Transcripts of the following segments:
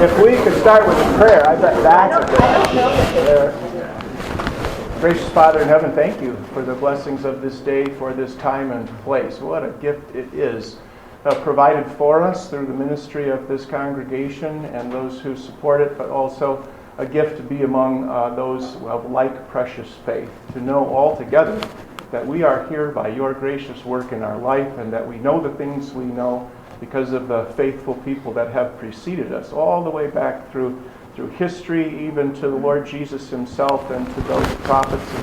If we could start with a prayer, I bet that's a good idea. Gracious Father in heaven, thank you for the blessings of this day, for this time and place. What a gift it is provided for us through the ministry of this congregation and those who support it, but also a gift to be among those of like precious faith, to know altogether that we are here by your gracious work in our life and that we know the things we know because of the faithful people that have preceded us all the way back through history, even to the Lord Jesus himself and to those prophets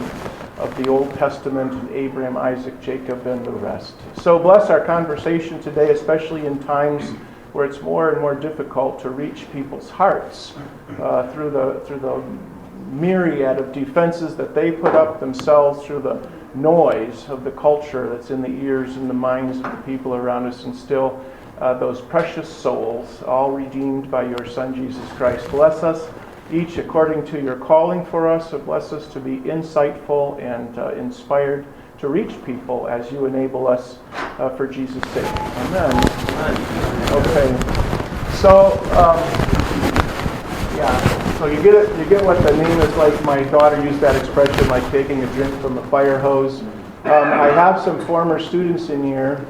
of the Old Testament, Abraham, Isaac, Jacob, and the rest. So bless our conversation today, especially in times where it's more and more difficult to reach people's hearts through the myriad of defenses that they put up themselves, through the noise of the culture that's in the ears and the minds of the people around us, and still those precious souls, all redeemed by your Son, Jesus Christ. Bless us each according to your calling for us. So bless us to be insightful and inspired to reach people as you enable us for Jesus' sake. Amen. Okay. So, So you get it. You get what the name is like. My daughter used that expression, like taking a drink from a fire hose. I have some former students in here.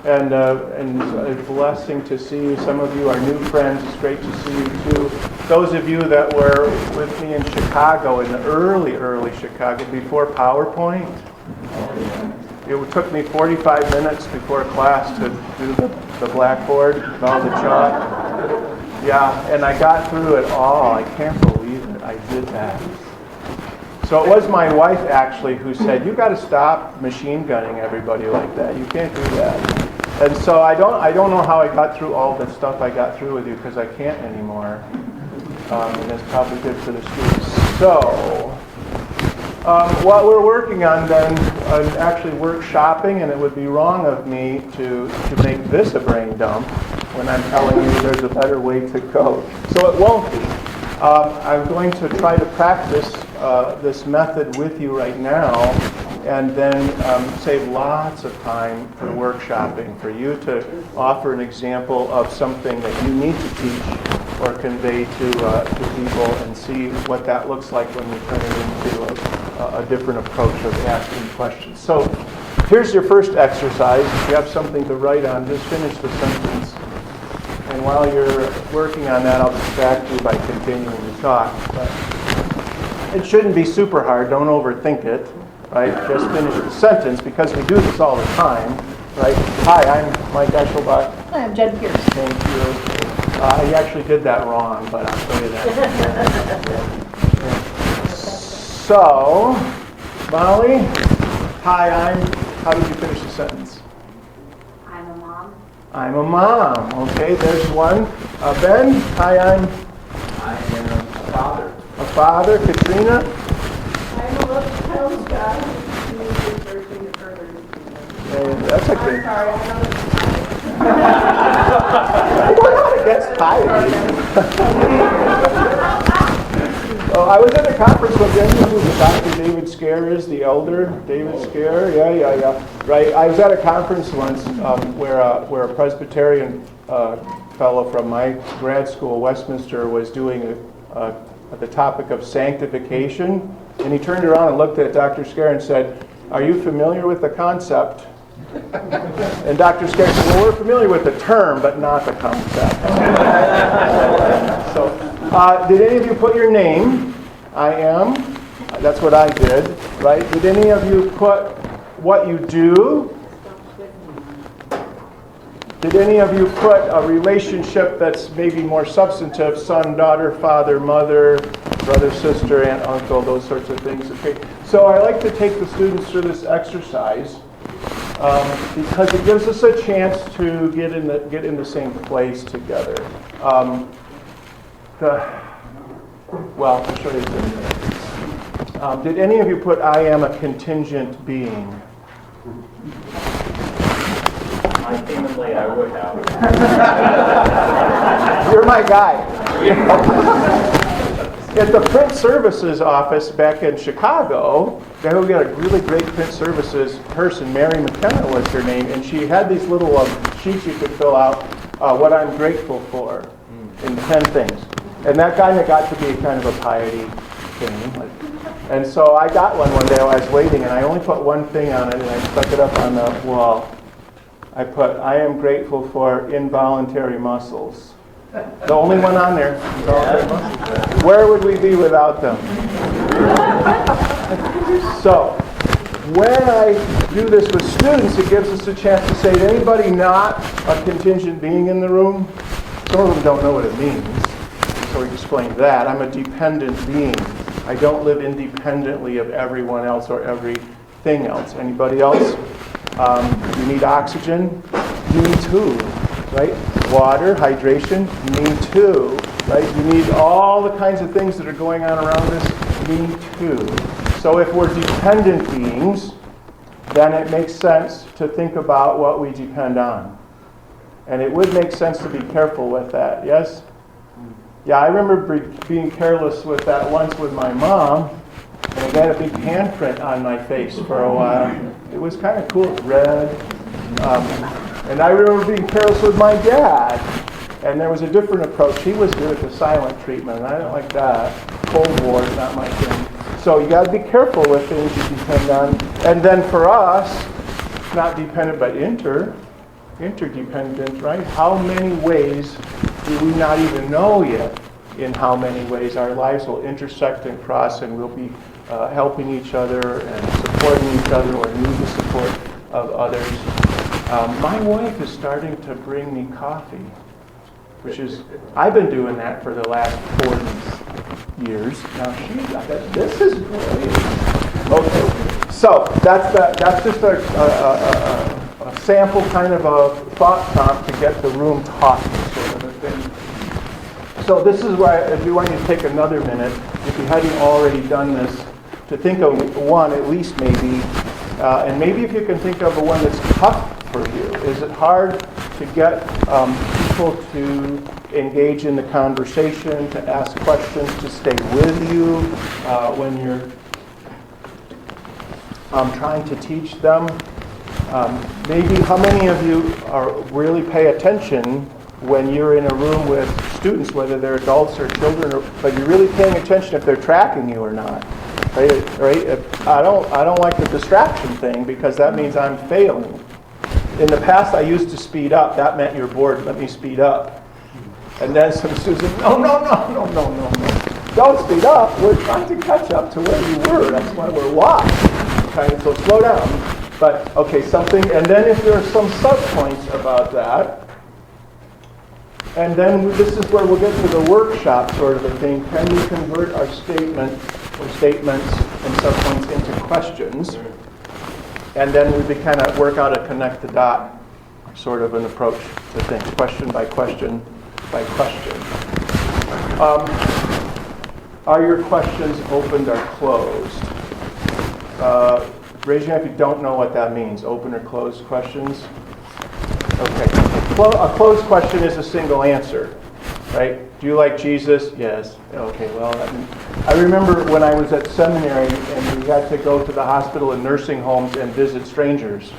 And a blessing to see you. Some of you are new friends. It's great to see you too. Those of you that were with me in Chicago, in the early Chicago, before PowerPoint, it took me 45 minutes before class to do the blackboard with all the chalk. Yeah, and I got through it all. I can't believe it. I did that. So it was my wife actually who said, "You got to stop machine gunning everybody like that. You can't do that." And so I don't know how I got through all the stuff I got through with you, because I can't anymore. And it's probably good for the students. So what we're working on then, I'm actually workshopping, and it would be wrong of me to make this a brain dump when I'm telling you there's a better way to go. So it won't be. I'm going to try to practice this method with you right now, and then save lots of time for workshopping, for you to offer an example of something that you need to teach or convey to people, and see what that looks like when we turn it into a different approach of asking questions. So here's your first exercise. If you have something to write on, just finish the sentence. And while you're working on that, I'll distract you by continuing to talk. But it shouldn't be super hard. Don't overthink it, right? Just finish the sentence, because we do this all the time, right? Hi, I'm Mike Eschelbach. Hi, I'm Jen Pierce. Thank you. I actually did that wrong, but I'll show you that. Yeah. So, Molly, hi, how did you finish the sentence? I'm a mom. I'm a mom. Okay, there's one. Ben, hi, I am a father. A father. Katrina? I'm a little child guy. That's a good. Sorry, It gets tired. I was at a conference with Dr. David Scare is the elder. David Scare, yeah. Right. I was at a conference once where a Presbyterian fellow from my grad school, Westminster, was doing the topic of sanctification, and he turned around and looked at Dr. Scare and said, "Are you familiar with the concept?" And Dr. Scare said, "Well, we're familiar with the term, but not the concept." So, did any of you put your name? I am. That's what I did, right? Did any of you put what you do? Did any of you put a relationship that's maybe more substantive, son, daughter, father, mother, brother, sister, aunt, uncle, those sorts of things? Okay. So I like to take the students through this exercise because it gives us a chance to get in the same place together. To show you this. Did any of you put "I am a contingent being"? Humanly, I would have. You're my guy. At the print services office back in Chicago, we got a really great print services person, Mary McKenna was her name, and she had these little sheets you could fill out, what I'm grateful for. in 10 things. And that kind of got to be kind of a piety thing. And so I got one day, I was waiting, and I only put one thing on it, and I stuck it up on the wall. I put, I am grateful for involuntary muscles. The only one on there. Where would we be without them? So, when I do this with students, it gives us a chance to say, is anybody not a contingent being in the room? Some of them don't know what it means. So we explained that. I'm a dependent being. I don't live independently of everyone else or everything else. Anybody else? You need oxygen? Me too, right? Water, hydration? Me too, right? You need all the kinds of things that are going on around us? Me too. So if we're dependent beings, then it makes sense to think about what we depend on. And it would make sense to be careful with that, yes? Yeah, I remember being careless with that once with my mom, and I got a big handprint on my face for a while. It was kind of cool, red. And I remember being careless with my dad, and there was a different approach. He was good at the silent treatment, and I didn't like that. Cold War is not my thing. So you got to be careful with things you depend on. And then for us, not dependent but interdependent, right? How many ways do we not even know yet in how many ways our lives will intersect and cross, and we'll be helping each other and supporting each other or need the support of others. My wife is starting to bring me coffee, which is, I've been doing that for the last 40 years. Now this is great. Okay, so that's just a sample kind of a thought prompt to get the room talking, sort of a thing. So this is why, if you want to take another minute, if you hadn't already done this, to think of one at least maybe, and maybe if you can think of a one that's tough for you. Is it hard to get people to engage in the conversation, to ask questions, to stay with you when you're trying to teach them? Maybe how many of you really pay attention when you're in a room with students, whether they're adults or children, but you're really paying attention if they're tracking you or not? Right? I don't like the distraction thing because that means I'm failing. In the past, I used to speed up. That meant you're bored. Let me speed up. And then some students said, no. Don't speed up. We're trying to catch up to where you were. That's why we're lost. Okay, so slow down. But, okay, something, and then if there are some sub-points about that, and then this is where we'll get to the workshop sort of a thing. Can we convert our statement or statements and sub-points into questions? And then we kind of work out a connect the dot sort of an approach to things, question by question by question. Are your questions opened or closed? Raise your hand if you don't know what that means, open or closed questions. Okay. A closed question is a single answer, right? Do you like Jesus? Yes. Okay, well, I remember when I was at seminary and we had to go to the hospital and nursing homes and visit strangers.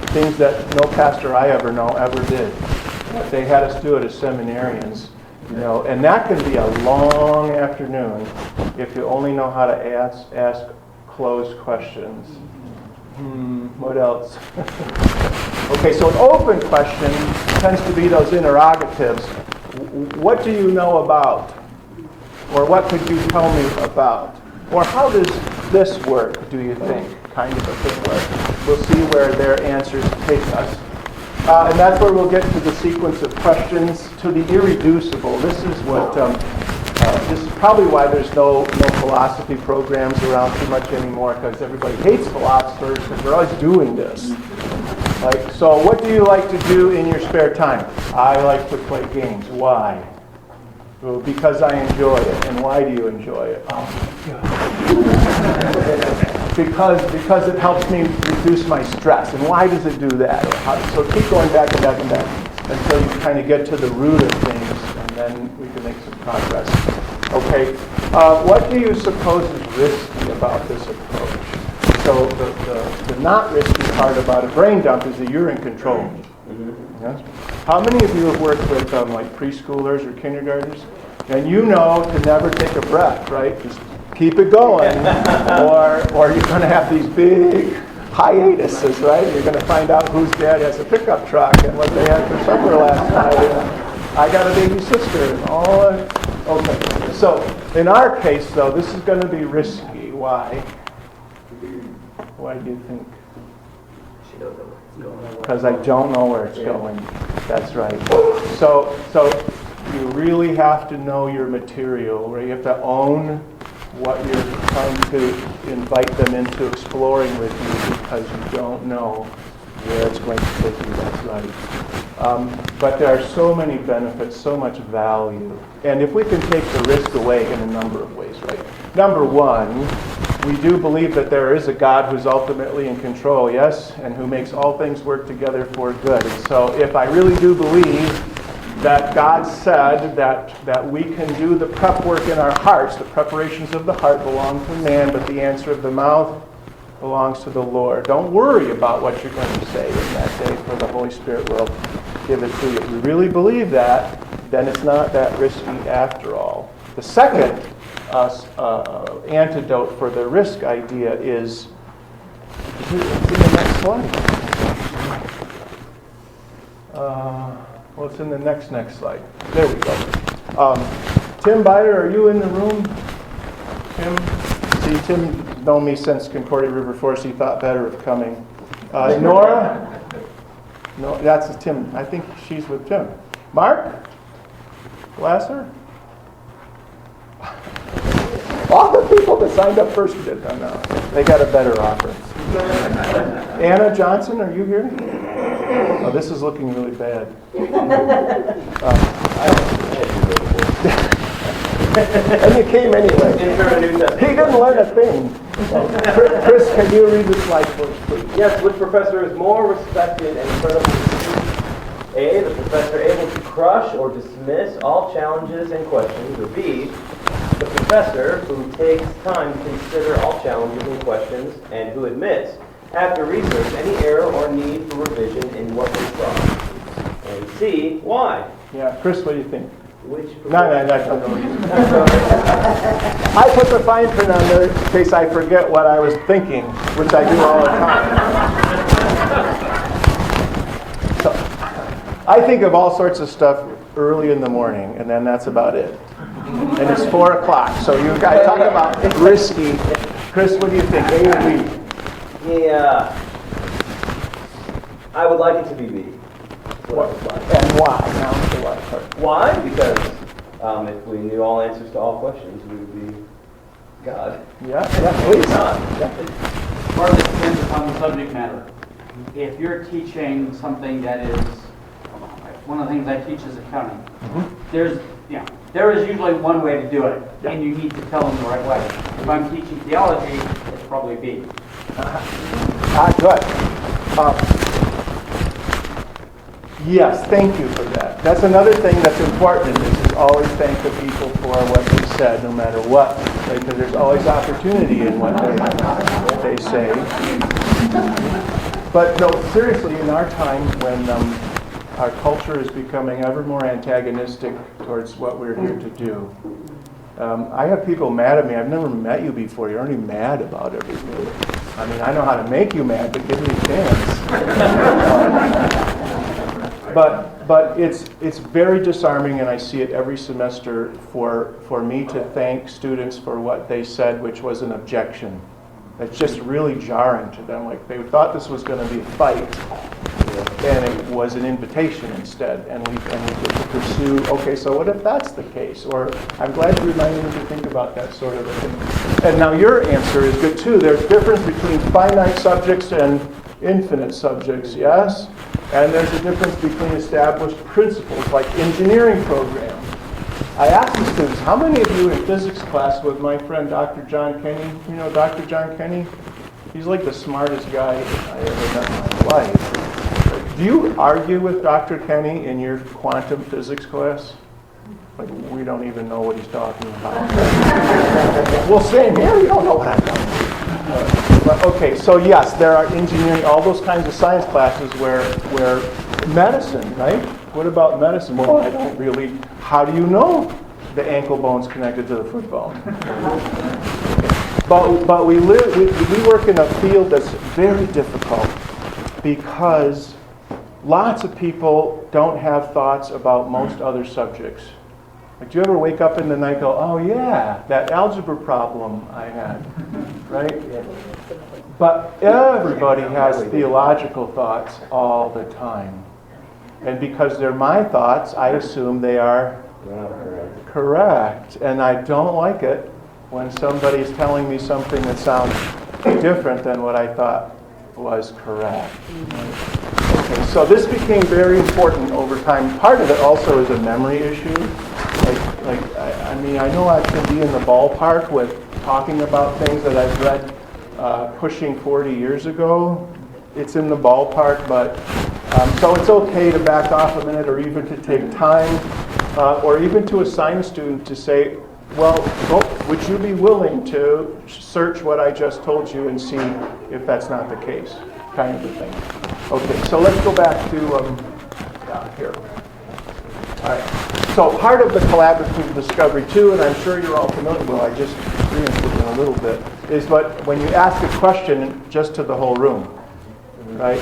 Things that no pastor I ever know ever did. They had us do it as seminarians, you know, and that can be a long afternoon if you only know how to ask closed questions. What else? Okay, so an open question tends to be those interrogatives. What do you know about? Or what could you tell me about? Or how does this work, do you think? Kind of a thing where we'll see where their answers take us. And that's where we'll get to the sequence of questions, to the irreducible. This is what, this is probably why there's no philosophy programs around too much anymore, because everybody hates philosophers because they're always doing this. Like, so what do you like to do in your spare time? I like to play games. Why? Well, because I enjoy it. And why do you enjoy it? Oh my God. because it helps me reduce my stress. And why does it do that? So keep going back and back and back until you kind of get to the root of things, and then we can make some progress. Okay. What do you suppose is risky about this approach? So the not risky part about a brain dump is that you're in control. Yes? How many of you have worked with like preschoolers or kindergartners? And you know to never take a breath, right? Just keep it going, or you're going to have these big hiatuses, right? You're going to find out whose dad has a pickup truck and what they had for supper last night. And I got a baby sister and all that. Okay, so in our case, though, this is going to be risky. Why? Why do you think? Because I don't know where it's going. That's right. So you really have to know your material, right? You have to own what you're trying to invite them into exploring with you, because you don't know where it's going to take you. That's right. But there are so many benefits, so much value. And if we can take the risk away in a number of ways, right? Number one, we do believe that there is a God who's ultimately in control, yes, and who makes all things work together for good. And so if I really do believe that God said that we can do the prep work in our hearts, the preparations of the heart belong to man, but the answer of the mouth belongs to the Lord. Don't worry about what you're going to say in that day, for the Holy Spirit will give it to you. If you really believe that, then it's not that risky after all. The second antidote for the risk idea is it's in the next slide. Well, it's in the next slide. There we go. Tim Byer, are you in the room? Tim known me since Concordia River Forest. He thought better of coming. Nora? No, that's Tim. I think she's with Tim. Mark? Glasser? All the people that signed up first did. No, they got a better offer. Anna Johnson, are you here? Oh, this is looking really bad. And you came anyway. He didn't learn a thing. Chris, can you read the slide for us, please? Yes, which professor is more respected and incredibly A, the professor able to crush or dismiss all challenges and questions, or B, the professor who takes time to consider all challenges and questions and who admits, after research, any error or need for revision in what they saw. And C, why? Yeah, Chris, what do you think? Which No. I put the fine print on there in case I forget what I was thinking, which I do all the time. So, I think of all sorts of stuff early in the morning, and then that's about it. And it's 4 o'clock, so you guys talk about risky. Chris, what do you think? A or B? Yeah, I would like it to be B. And why? Now the what part? Why? Because if we knew all answers to all questions, we would be God. Yeah, please. Part of it depends upon the subject matter. If you're teaching something that is, one of the things I teach is accounting. There is usually one way to do it, and you need to tell them the right way. If I'm teaching theology, it's probably B. Good. Yes, thank you for that. That's another thing that's important in this, is always thank the people for what they said, no matter what. Right? Because there's always opportunity in what they say. But no, seriously, in our time when our culture is becoming ever more antagonistic towards what we're here to do, I have people mad at me. I've never met you before. You're already mad about everything. I mean, I know how to make you mad, but give me a chance. But it's very disarming, and I see it every semester for me to thank students for what they said, which was an objection. It's just really jarring to them. Like, they thought this was going to be a fight, and it was an invitation instead. And we get to pursue, okay, so what if that's the case? Or, I'm glad you reminded me to think about that sort of a thing. And now your answer is good too. There's difference between finite subjects and infinite subjects, yes? And there's a difference between established principles, like engineering programs. I asked the students, how many of you in physics class with my friend Dr. John Kenny? You know Dr. John Kenny? He's like the smartest guy I ever met in my life. Do you argue with Dr. Kenny in your quantum physics class? Like, we don't even know what he's talking about. Well, same here, you don't know what I'm talking about. But, okay, so yes, there are engineering, all those kinds of science classes where medicine, right? What about medicine? Well, I don't really. How do you know the ankle bone's connected to the foot bone? But we work in a field that's very difficult because lots of people don't have thoughts about most other subjects. Like, do you ever wake up in the night and go, oh yeah, that algebra problem I had, right? But everybody has theological thoughts all the time. And because they're my thoughts, I assume they are correct. And I don't like it when somebody's telling me something that sounds different than what I thought was correct. Okay, so this became very important over time. Part of it also is a memory issue. I mean, I know I can be in the ballpark with talking about things that I've read pushing 40 years ago. It's in the ballpark, but so it's okay to back off a minute, or even to take time, or even to assign a student to say, well, would you be willing to search what I just told you and see if that's not the case, kind of a thing. Okay, so let's go back to here. All right. So part of the collaborative discovery too, and I'm sure you're all familiar, well, I just experienced it in a little bit, is when you ask a question just to the whole room, right?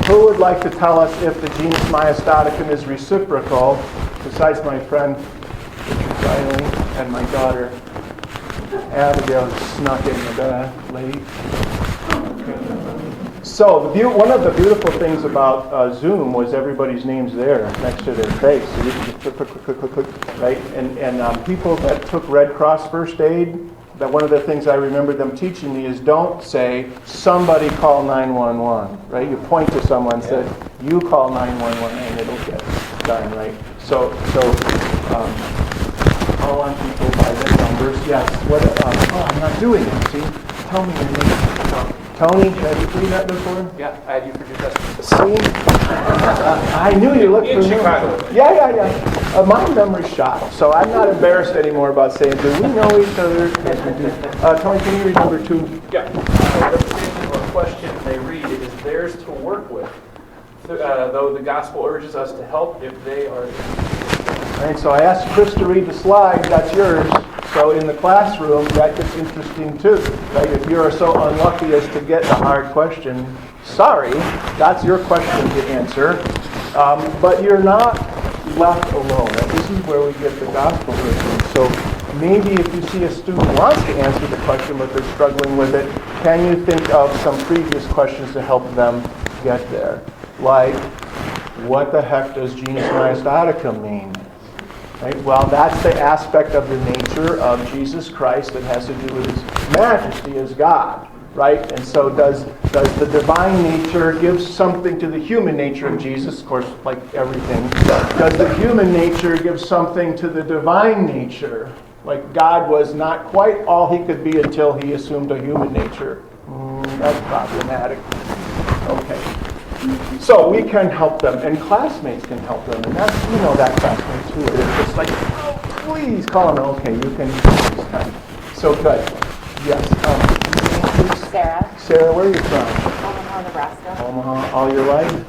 Who would like to tell us if the genus Myostaticum is reciprocal, besides my friend Richard Riley and my daughter Abigail, who snuck in the back late. Okay. So one of the beautiful things about Zoom was everybody's names there next to their face. So you can just click, right? And people that took Red Cross first aid, that one of the things I remember them teaching me is don't say, somebody call 911, right? You point to someone and say, you call 911 and it'll get done, right? So call on people by their numbers. Yes, I'm not doing it, see? Tell me your name. Tony, have you seen that before? Yeah, I had you produce that. See? I knew you looked In familiar. Chicago. Yeah. My memory's shot, so I'm not embarrassed anymore about saying, do we know each other? Yes, we do. Tony, can you read number 2? Yeah. The statement or question they read is theirs to work with, though the gospel urges us to help if they are. All right, so I asked Chris to read the slide. That's yours. So in the classroom, that gets interesting too. Right? If you are so unlucky as to get a hard question, sorry, that's your question to answer. But you're not left alone. And this is where we get the gospel wisdom. So maybe if you see a student wants to answer the question but they're struggling with it, can you think of some previous questions to help them get there? Like, what the heck does genus Myostaticum mean? Right? Well, that's the aspect of the nature of Jesus Christ that has to do with his majesty as God, right? And so does the divine nature give something to the human nature of Jesus? Of course, like everything. Does the human nature give something to the divine nature? Like God was not quite all he could be until he assumed a human nature. That's problematic. Okay. So we can help them, and classmates can help them, and that's, that classmate too. It's just like, oh, please call them. Okay, you can use this time. So good. Yes. Sarah. Sarah, where are you from? Omaha, Nebraska. Omaha, all your life?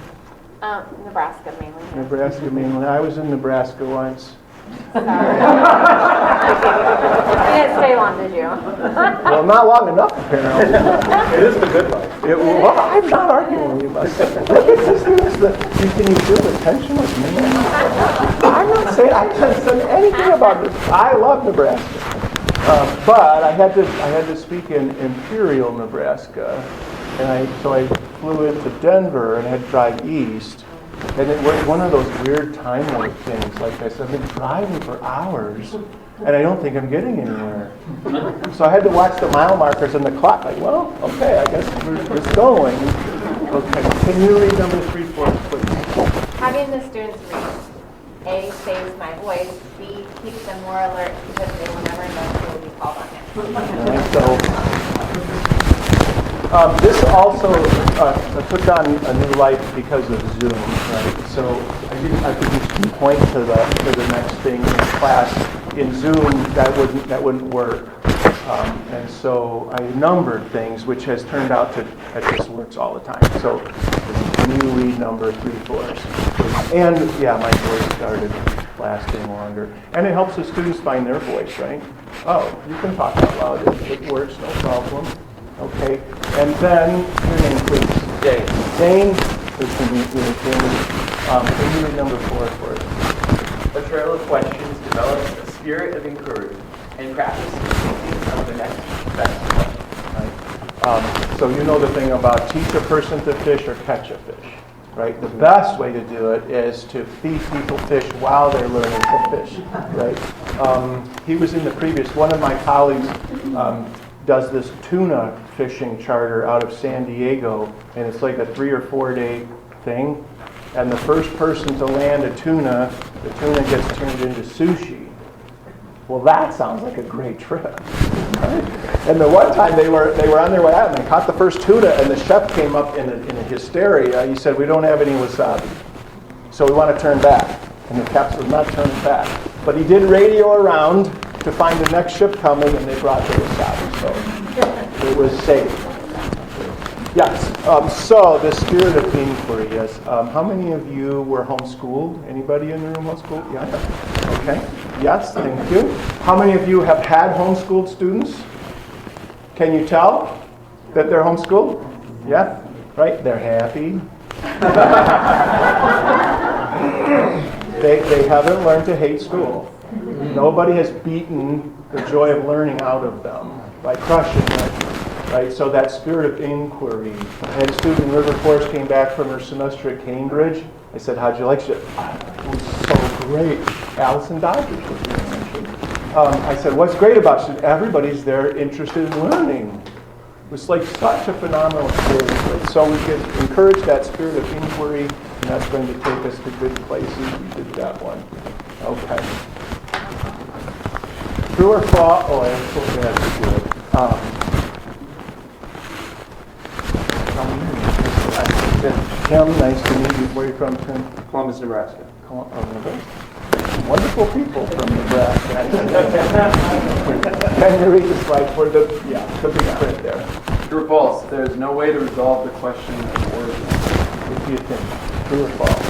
Nebraska mainly. Nebraska mainly. I was in Nebraska once. Sorry. You didn't stay long, did you? Well, not long enough, apparently. It is the good life. Well, I'm not arguing with you. Look at this. Can you feel the tension with me? I'm not saying I can't say anything about this. I love Nebraska, but I had to speak in Imperial, Nebraska, and so I flew into Denver and had to drive east. And it was one of those weird time warp things. Like I said, I've been driving for hours, and I don't think I'm getting anywhere. So I had to watch the mile markers and the clock. Like, well, okay, I guess we're just going. Okay, can you read number 3 for us, please? Having the students read, A, saves my voice, B, keeps them more alert because they will never know who will be called on next. This also took on a new life because of Zoom, right? So I think you can point to the next thing in class. In Zoom, that wouldn't work. And so I numbered things, which has turned out that just works all the time. So can you read number 3 for us? And yeah, my voice started lasting longer. And it helps the students find their voice, right? Oh, you can talk out loud. It works, no problem. Okay. And then, your name, please. Dane. Dane. Pleased to meet you, Dane. Can you read number 4 for us? A trail of questions develops a spirit of inquiry and practice thinking of the next best question. Right? So you know the thing about teach a person to fish or catch a fish, right? The best way to do it is to feed people fish while they're learning to fish, right? He was in the previous, one of my colleagues does this tuna fishing charter out of San Diego, and it's like a 3 or 4 day thing. And the first person to land a tuna, the tuna gets turned into sushi. Well, that sounds like a great trip. Right? And the one time they were on their way out and they caught the first tuna, and the chef came up in a hysteria. He said, "We don't have any wasabi, so we want to turn back." And the captain was not turning back, but he did radio around to find the next ship coming, and they brought the wasabi, so it was safe. Yes. So the spirit of inquiry. Yes. How many of you were homeschooled? Anybody in the room homeschooled? Yeah. Okay. Yes. Thank you. How many of you have had homeschooled students? Can you tell that they're homeschooled? Yeah. Right. They're happy. They haven't learned to hate school. Nobody has beaten the joy of learning out of them by crushing it. Right, so that spirit of inquiry. I had a student in River Forest came back from her semester at Cambridge. I said, "How'd you like it?" "It was so great." Allison Dodgers was being mentioned. I said, "What's great about it?" She said, "Everybody's there interested in learning." It was like such a phenomenal experience. Right? So we can encourage that spirit of inquiry, and that's going to take us to good places. We did that one. Okay. True or false? Oh, I'm so glad you did. Tim, nice to meet you. Where are you from, Tim? Columbus, Nebraska. Nebraska. Wonderful people from Nebraska. Can you read the slide for the big print there? True or false? There is no way to resolve the question of origin. What do you think? True or false?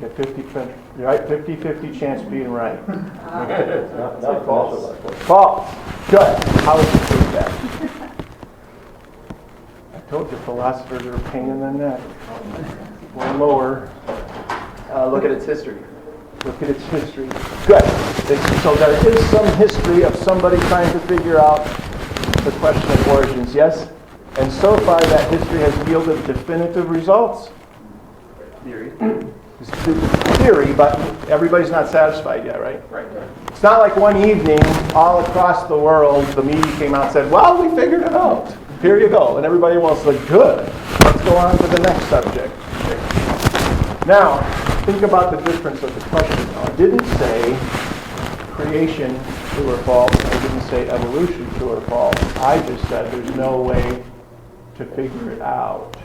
You got 50%, right? 50-50 chance of being right. Not false. False. Good. How would you prove that? I told you philosophers are a pain in the neck. Or lower. Look at its history. Look at its history. Good. So there is some history of somebody trying to figure out the question of origins, yes? And so far that history has yielded definitive results. Theory. It's theory, but everybody's not satisfied yet, right? Right. It's not like one evening all across the world the media came out and said, "Well, we figured it out. Here you go." And everybody else was like, "Good. Let's go on to the next subject." Now, think about the difference of the question. Now, I didn't say creation, true or false. I didn't say evolution, true or false. I just said there's no way to figure it out.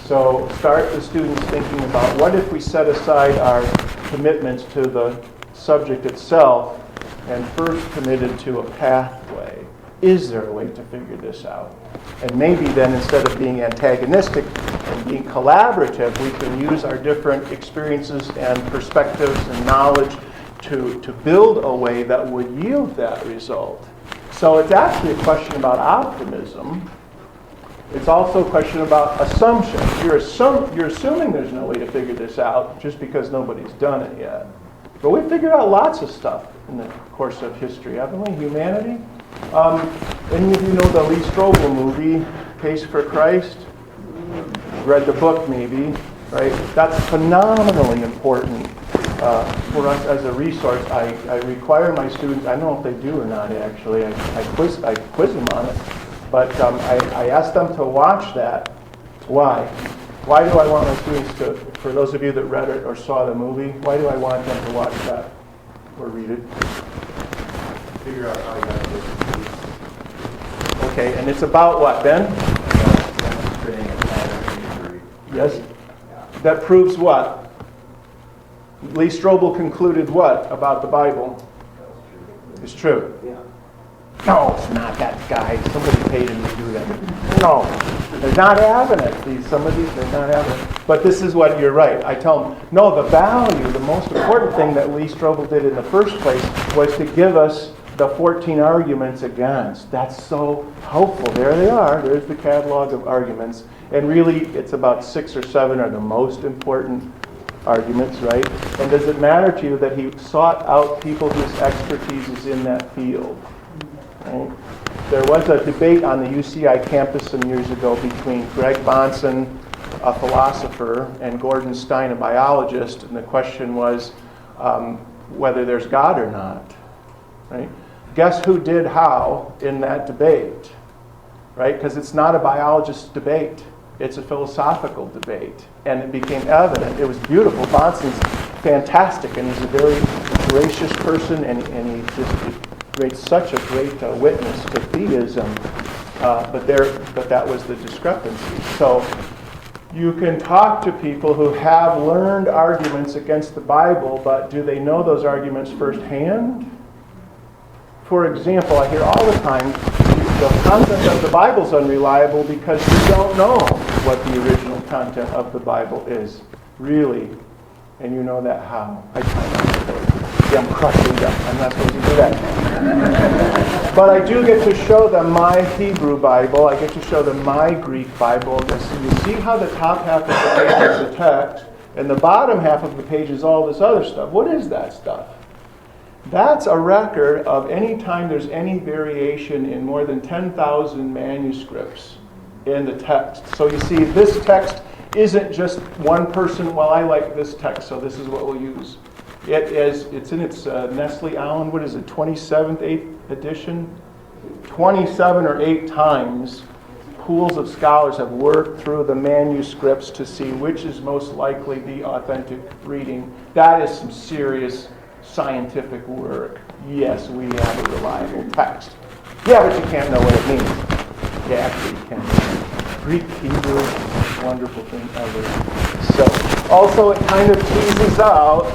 So start the students thinking about what if we set aside our commitments to the subject itself and first committed to a pathway. Is there a way to figure this out? And maybe then instead of being antagonistic and being collaborative, we can use our different experiences and perspectives and knowledge to build a way that would yield that result. So it's actually a question about optimism. It's also a question about assumptions. You're assuming there's no way to figure this out just because nobody's done it yet. But we've figured out lots of stuff in the course of history, haven't we? Humanity. Any of you know the Lee Strobel movie, Case for Christ? Read the book maybe, right? That's phenomenally important for us as a resource. I require my students, I don't know if they do or not actually, I quiz them on it. But I asked them to watch that. Why? Why do I want my students to, for those of you that read it or saw the movie, why do I want them to watch that or read it? Figure out how you got to do it. Okay, and it's about what, Ben? Demonstrating a pattern of injury. Yes? That proves what? Lee Strobel concluded what about the Bible? It's true. No, it's not that guy. Somebody paid him to do that. No, they're not having it. Some of these, they're not having it. But this is what you're right. I tell them, no, the value, the most important thing that Lee Strobel did in the first place was to give us the 14 arguments against. That's so helpful. There they are. There's the catalog of arguments. And really, it's about 6 or 7 are the most important arguments, right? And does it matter to you that he sought out people whose expertise is in that field? Right? There was a debate on the UCI campus some years ago between Greg Bahnsen, a philosopher, and Gordon Stein, a biologist, and the question was whether there's God or not. Right? Guess who did how in that debate? Right? Because it's not a biologist debate. It's a philosophical debate. And it became evident. It was beautiful. Bahnsen's fantastic, and he's a very gracious person, and he just creates such a great witness to theism. But that was the discrepancy. So you can talk to people who have learned arguments against the Bible, but do they know those arguments firsthand? For example, I hear all the time, the content of the Bible is unreliable because you don't know what the original content of the Bible is. Really. And you know that how? I try not to. See, I'm crushing them. I'm not supposed to do that. But I do get to show them my Hebrew Bible. I get to show them my Greek Bible. You see how the top half of the page is the text, and the bottom half of the page is all this other stuff. What is that stuff? That's a record of any time there's any variation in more than 10,000 manuscripts in the text. So you see, this text isn't just one person, well, I like this text, so this is what we'll use. It's in its Nestle Aland, what is it, 27th, 8th edition? 27 or 8 times, pools of scholars have worked through the manuscripts to see which is most likely the authentic reading. That is some serious scientific work. Yes, we have a reliable text. Yeah, but you can't know what it means. Yeah, actually you can. Greek, Hebrew, wonderful thing ever. So, also it kind of teases out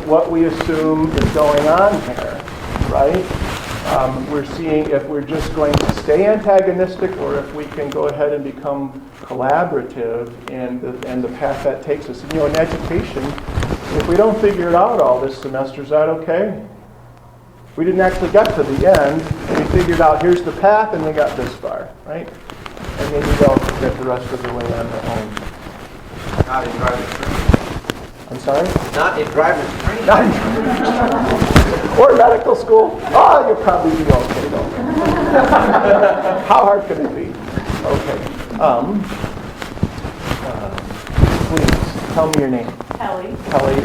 what we assume is going on here, right? We're seeing if we're just going to stay antagonistic or if we can go ahead and become collaborative and the path that takes us. And, in education, if we don't figure it out all this semester, is that okay? We didn't actually get to the end, and we figured out here's the path, and we got this far, right? And maybe they'll get the rest of the way on their own. Not in driver's training. I'm sorry? Not in driver's training. Not in driver's or medical school. Oh, you'll probably be okay, though. How hard could it be? Okay. Please, tell me your name. Kelly. Kelly,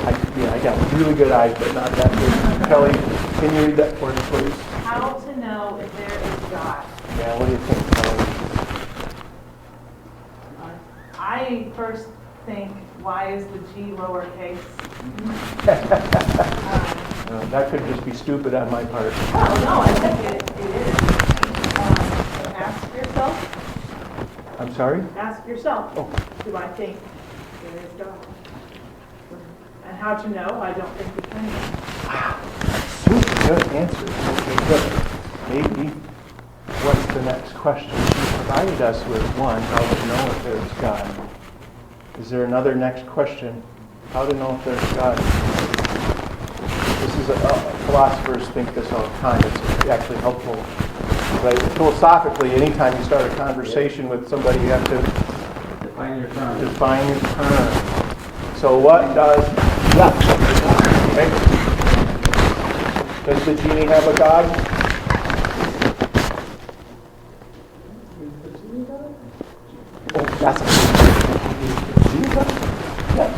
I got really good eyes, but not that good. Kelly, can you read that for me, please? How to know if there is God. Yeah, what do you think, Kelly? I first think, why is the G lowercase? That could just be stupid on my part. Oh, no, I think it is. Ask yourself. I'm sorry? Ask yourself. Oh. Do I think there is God? And how to know? I don't think we can. Super good answer. Okay, good. Maybe, what's the next question? She provided us with one, how to know if there's God. Is there another next question? How to know if there's God? This is philosophers think this all the time. It's actually helpful. Right? Philosophically, anytime you start a conversation with somebody, you have to Define your term. define your term. So what does, okay. Does the genie have a God? Oh, that's a genie God? Yeah.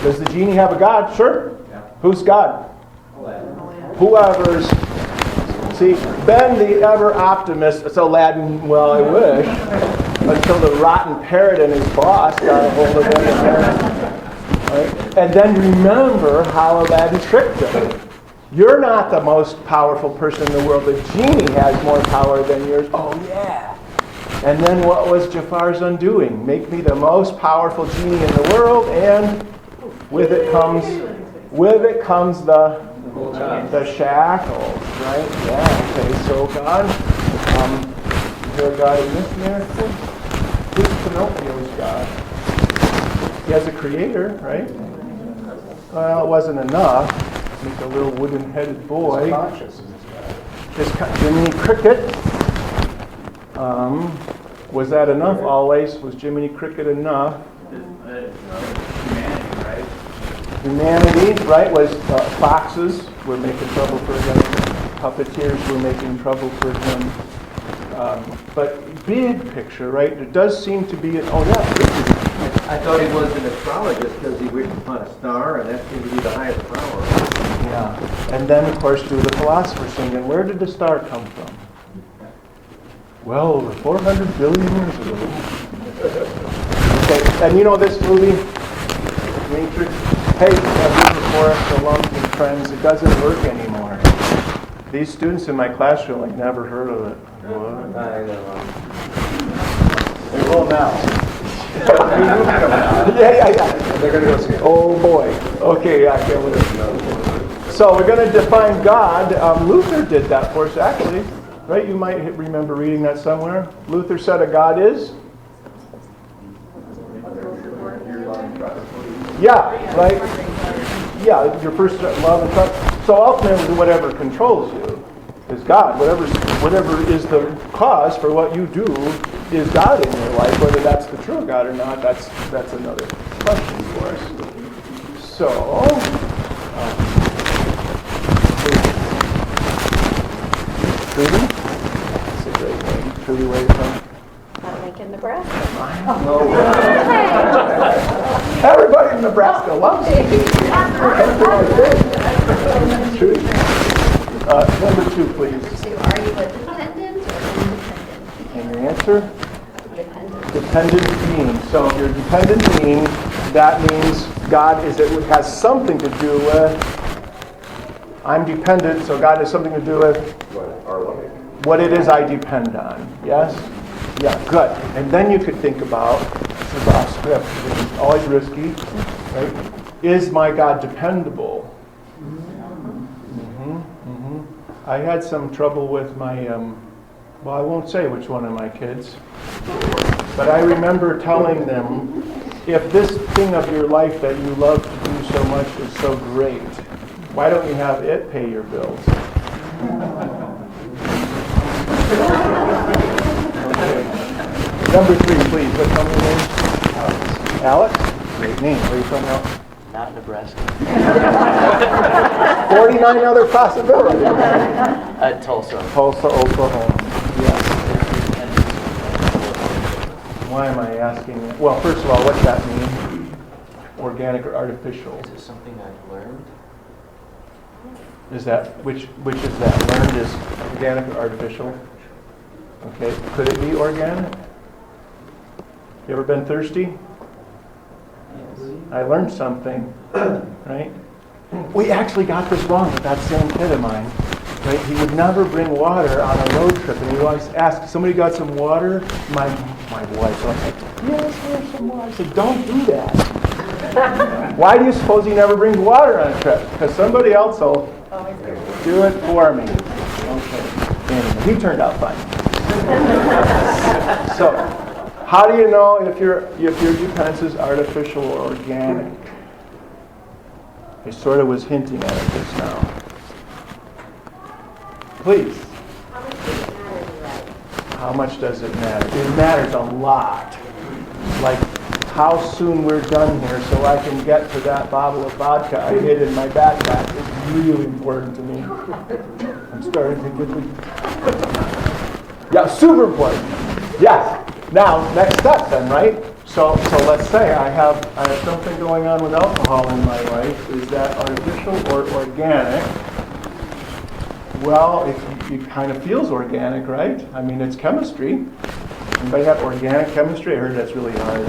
Does the genie have a God? Sure. Yeah. Who's God? Aladdin. Whoever's. See, Ben the ever optimist, it's Aladdin, well, I wish, until the rotten parrot and his boss got a hold of him. Right? And then remember how Aladdin tricked him. You're not the most powerful person in the world. The genie has more power than yours. Oh, yeah. And then what was Jafar's undoing? Make me the most powerful genie in the world, and with it comes the The shackles, right? Yeah, okay, so God, is there a God in this narrative? Who's Pinocchio's God? He has a creator, right? Well, it wasn't enough. Make a little wooden-headed boy. Jiminy Cricket. Was that enough always? Was Jiminy Cricket enough? Humanity, right, was foxes were making trouble for him. Puppeteers were making trouble for him. But big picture, right, there does seem to be, I thought he was an astrologist because he wished upon a star, and that seemed to be the highest power. yeah. And then, of course, do the philosopher thing. And where did the star come from? Well, over 400 billion years ago. Okay, and you know this movie, Matrix? Hey, Forrest, alums and friends, it doesn't work anymore. These students in my classroom, like, never heard of it. What? I know. They will now. Yeah. They're going to go see it. Oh boy. Okay, yeah, I can't wait. So we're going to define God. Luther did that for us, actually. Right? You might remember reading that somewhere. Luther said a God is? Yeah, right? Yeah, your first love and trust. So ultimately, whatever controls you is God. Whatever is the cause for what you do is God in your life. Whether that's the true God or not, that's another question for us. So, Trudy? That's a great name. Trudy, where are you from? Lincoln, Nebraska. Everybody in Nebraska loves me. Trudy. Number 2, please. So are you a dependent or independent? And your answer? Dependent. Dependent being. So if you're a dependent being, that means God has something to do with, I'm dependent, so God has something to do with what it is I depend on. Yes? Yeah, good. And then you could think about, this is off script, which is always risky, right? Is my God dependable? I had some trouble with my, well, I won't say which one of my kids, but I remember telling them, if this thing of your life that you love to do so much is so great, why don't you have it pay your bills? Okay. Number 3, please. What's your name? Alex. Great name. Where are you from, Alex? Not Nebraska. 49 other possibilities. Tulsa. Tulsa, Oklahoma. Yes. Why am I asking that? Well, first of all, what's that mean? Organic or artificial? Is it something I've learned? Is that, which is that? Learned is organic or artificial? Okay. Could it be organic? You ever been thirsty? I learned something, right? We actually got this wrong with that same kid of mine, right? He would never bring water on a road trip, and he always asked, somebody got some water? My wife was like, yes, here's some water. I said, don't do that. Why do you suppose he never brings water on a trip? Because somebody else will do it for me. Okay. Anyway, he turned out fine. So, how do you know if your dependence is artificial or organic? I sort of was hinting at it just now. Please. How much does it matter? It matters a lot. Like how soon we're done here so I can get to that bottle of vodka I hid in my backpack is really important to me. I'm starting to get the... Yeah, super important. Yes. Now, next step then, right? So let's say I have something going on with alcohol in my life. Is that artificial or organic? Well, it kind of feels organic, right? I mean, it's chemistry. Anybody have organic chemistry? I heard that's really hard.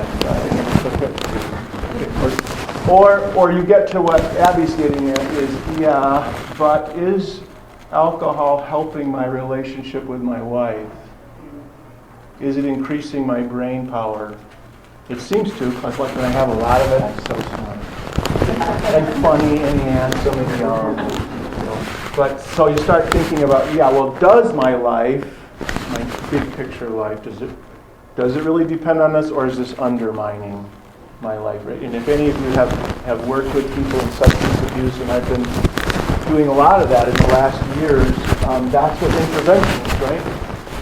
Or you get to what Abby's getting at is, yeah, but is alcohol helping my relationship with my wife? Is it increasing my brain power? It seems to, because like when I have a lot of it, I'm so smart. And funny and handsome and young. But so you start thinking about, yeah, well, does my life, my big picture life, does it really depend on this, or is this undermining my life? Right? And if any of you have worked with people in substance abuse, and I've been doing a lot of that in the last years, that's what intervention is, right?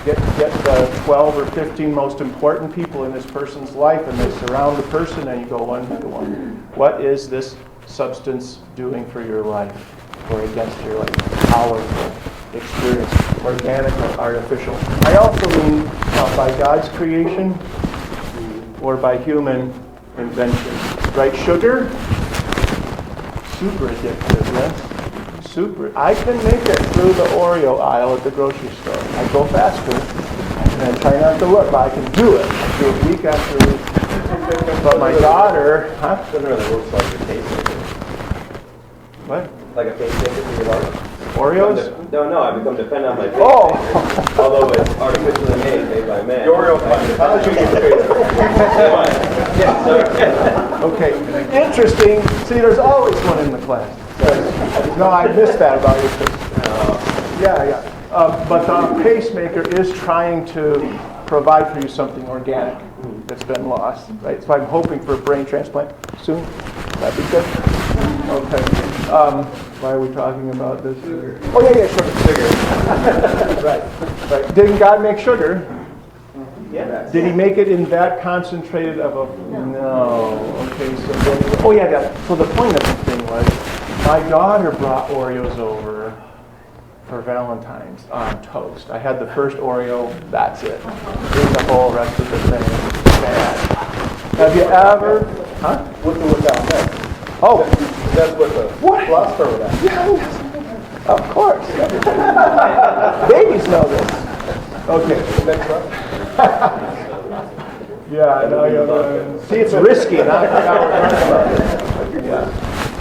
Get the 12 or 15 most important people in this person's life, and they surround the person, and you go one by one. What is this substance doing for your life or against your life? Powerful experience, organic or artificial. I also mean by God's creation or by human invention. Right? Sugar, super addictive, yes? Super. I can make it through the Oreo aisle at the grocery store. I go faster, and I try not to look, but I can do it. I do it week after week. But my daughter, Generally looks like a pacemaker. What? Like a pacemaker for your heart. Oreos? No, I become dependent on my pacemaker. Oh! Although it's artificially made by man. The Oreo punch. How did you get Okay, interesting. See, there's always one in the class. No, I missed that about you. Yeah. But the pacemaker is trying to provide for you something organic that's been lost, right? So I'm hoping for a brain transplant soon. That'd be good. Okay. Why are we talking about this? Sugar. Oh yeah, sugar. Right. Didn't God make sugar? Yes. Did he make it in that concentrated of a... No. Okay, so then... Oh yeah. So the point of the thing was, my daughter brought Oreos over for Valentine's on toast. I had the first Oreo, that's it. Then the whole rest of the thing. Bad. Have you ever... Huh? What's the without that? Oh. That's what the philosopher would ask. Yeah, of course. Babies know this. Okay. Yeah, no, see, it's risky. Yeah.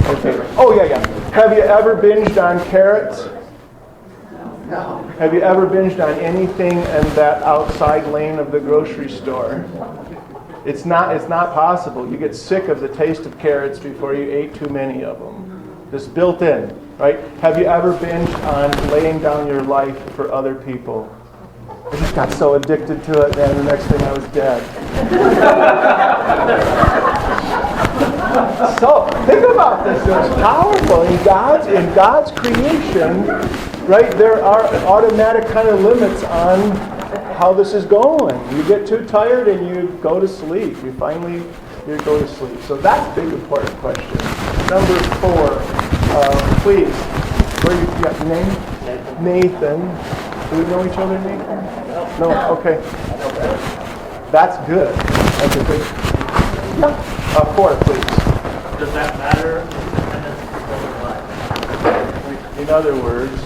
Okay. Oh, yeah. Have you ever binged on carrots? No. Have you ever binged on anything in that outside lane of the grocery store? It's not possible. You get sick of the taste of carrots before you ate too many of them. Just built in, right? Have you ever binged on laying down your life for other people? I just got so addicted to it, man, the next thing I was dead. So, think about this. It's powerful. In God's creation, right, there are automatic kind of limits on how this is going. You get too tired and you go to sleep. You go to sleep. So that's a big important question. Number 4, please. Where you got your name? Nathan. Do we know each other, Nathan? No. Okay. That's good. That's a good. Yeah. 4, please. Does that matter? In other words,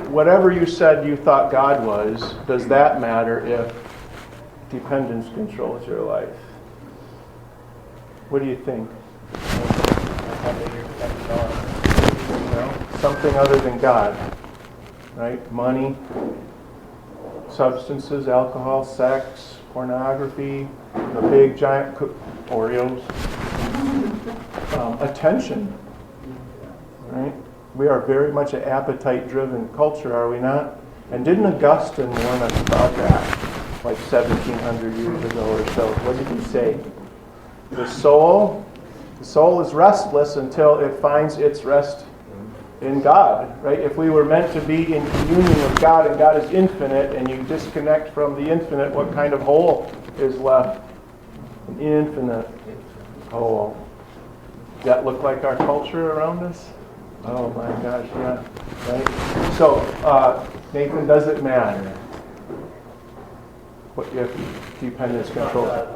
whatever you said you thought God was, does that matter if dependence controls your life? What do you think? Something other than God, right? Money, substances, alcohol, sex, pornography, the big giant Oreos, attention, right? We are very much an appetite-driven culture, are we not? And didn't Augustine warn us about that, like 1,700 years ago or so? What did he say? The soul is restless until it finds its rest in God, right? If we were meant to be in communion with God, and God is infinite, and you disconnect from the infinite, what kind of hole is left? An infinite hole. Does that look like our culture around us? Oh my gosh, yeah. Right? So, Nathan, does it matter what if dependence controls it?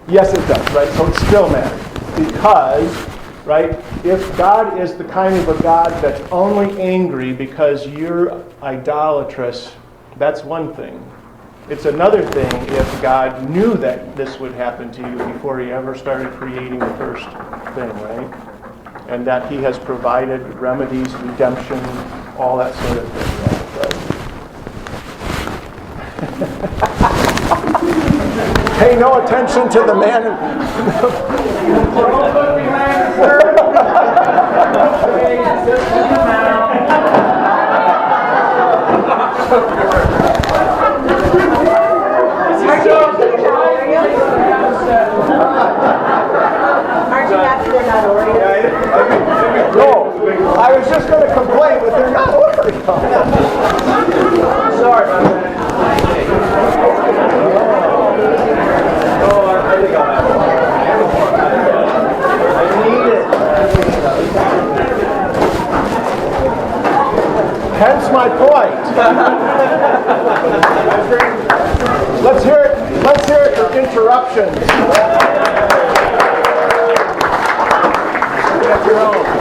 Yes, it does, right? So it still matters. Because, right, if God is the kind of a God that's only angry because you're idolatrous, that's one thing. It's another thing if God knew that this would happen to you before he ever started creating the first thing, right? And that he has provided remedies, redemption, all that sort of thing. Right? Pay no attention to the man. Sorry about that. Oh, I think I'll have I need it. Hence my point. Let's hear it. Let's hear it for interruptions.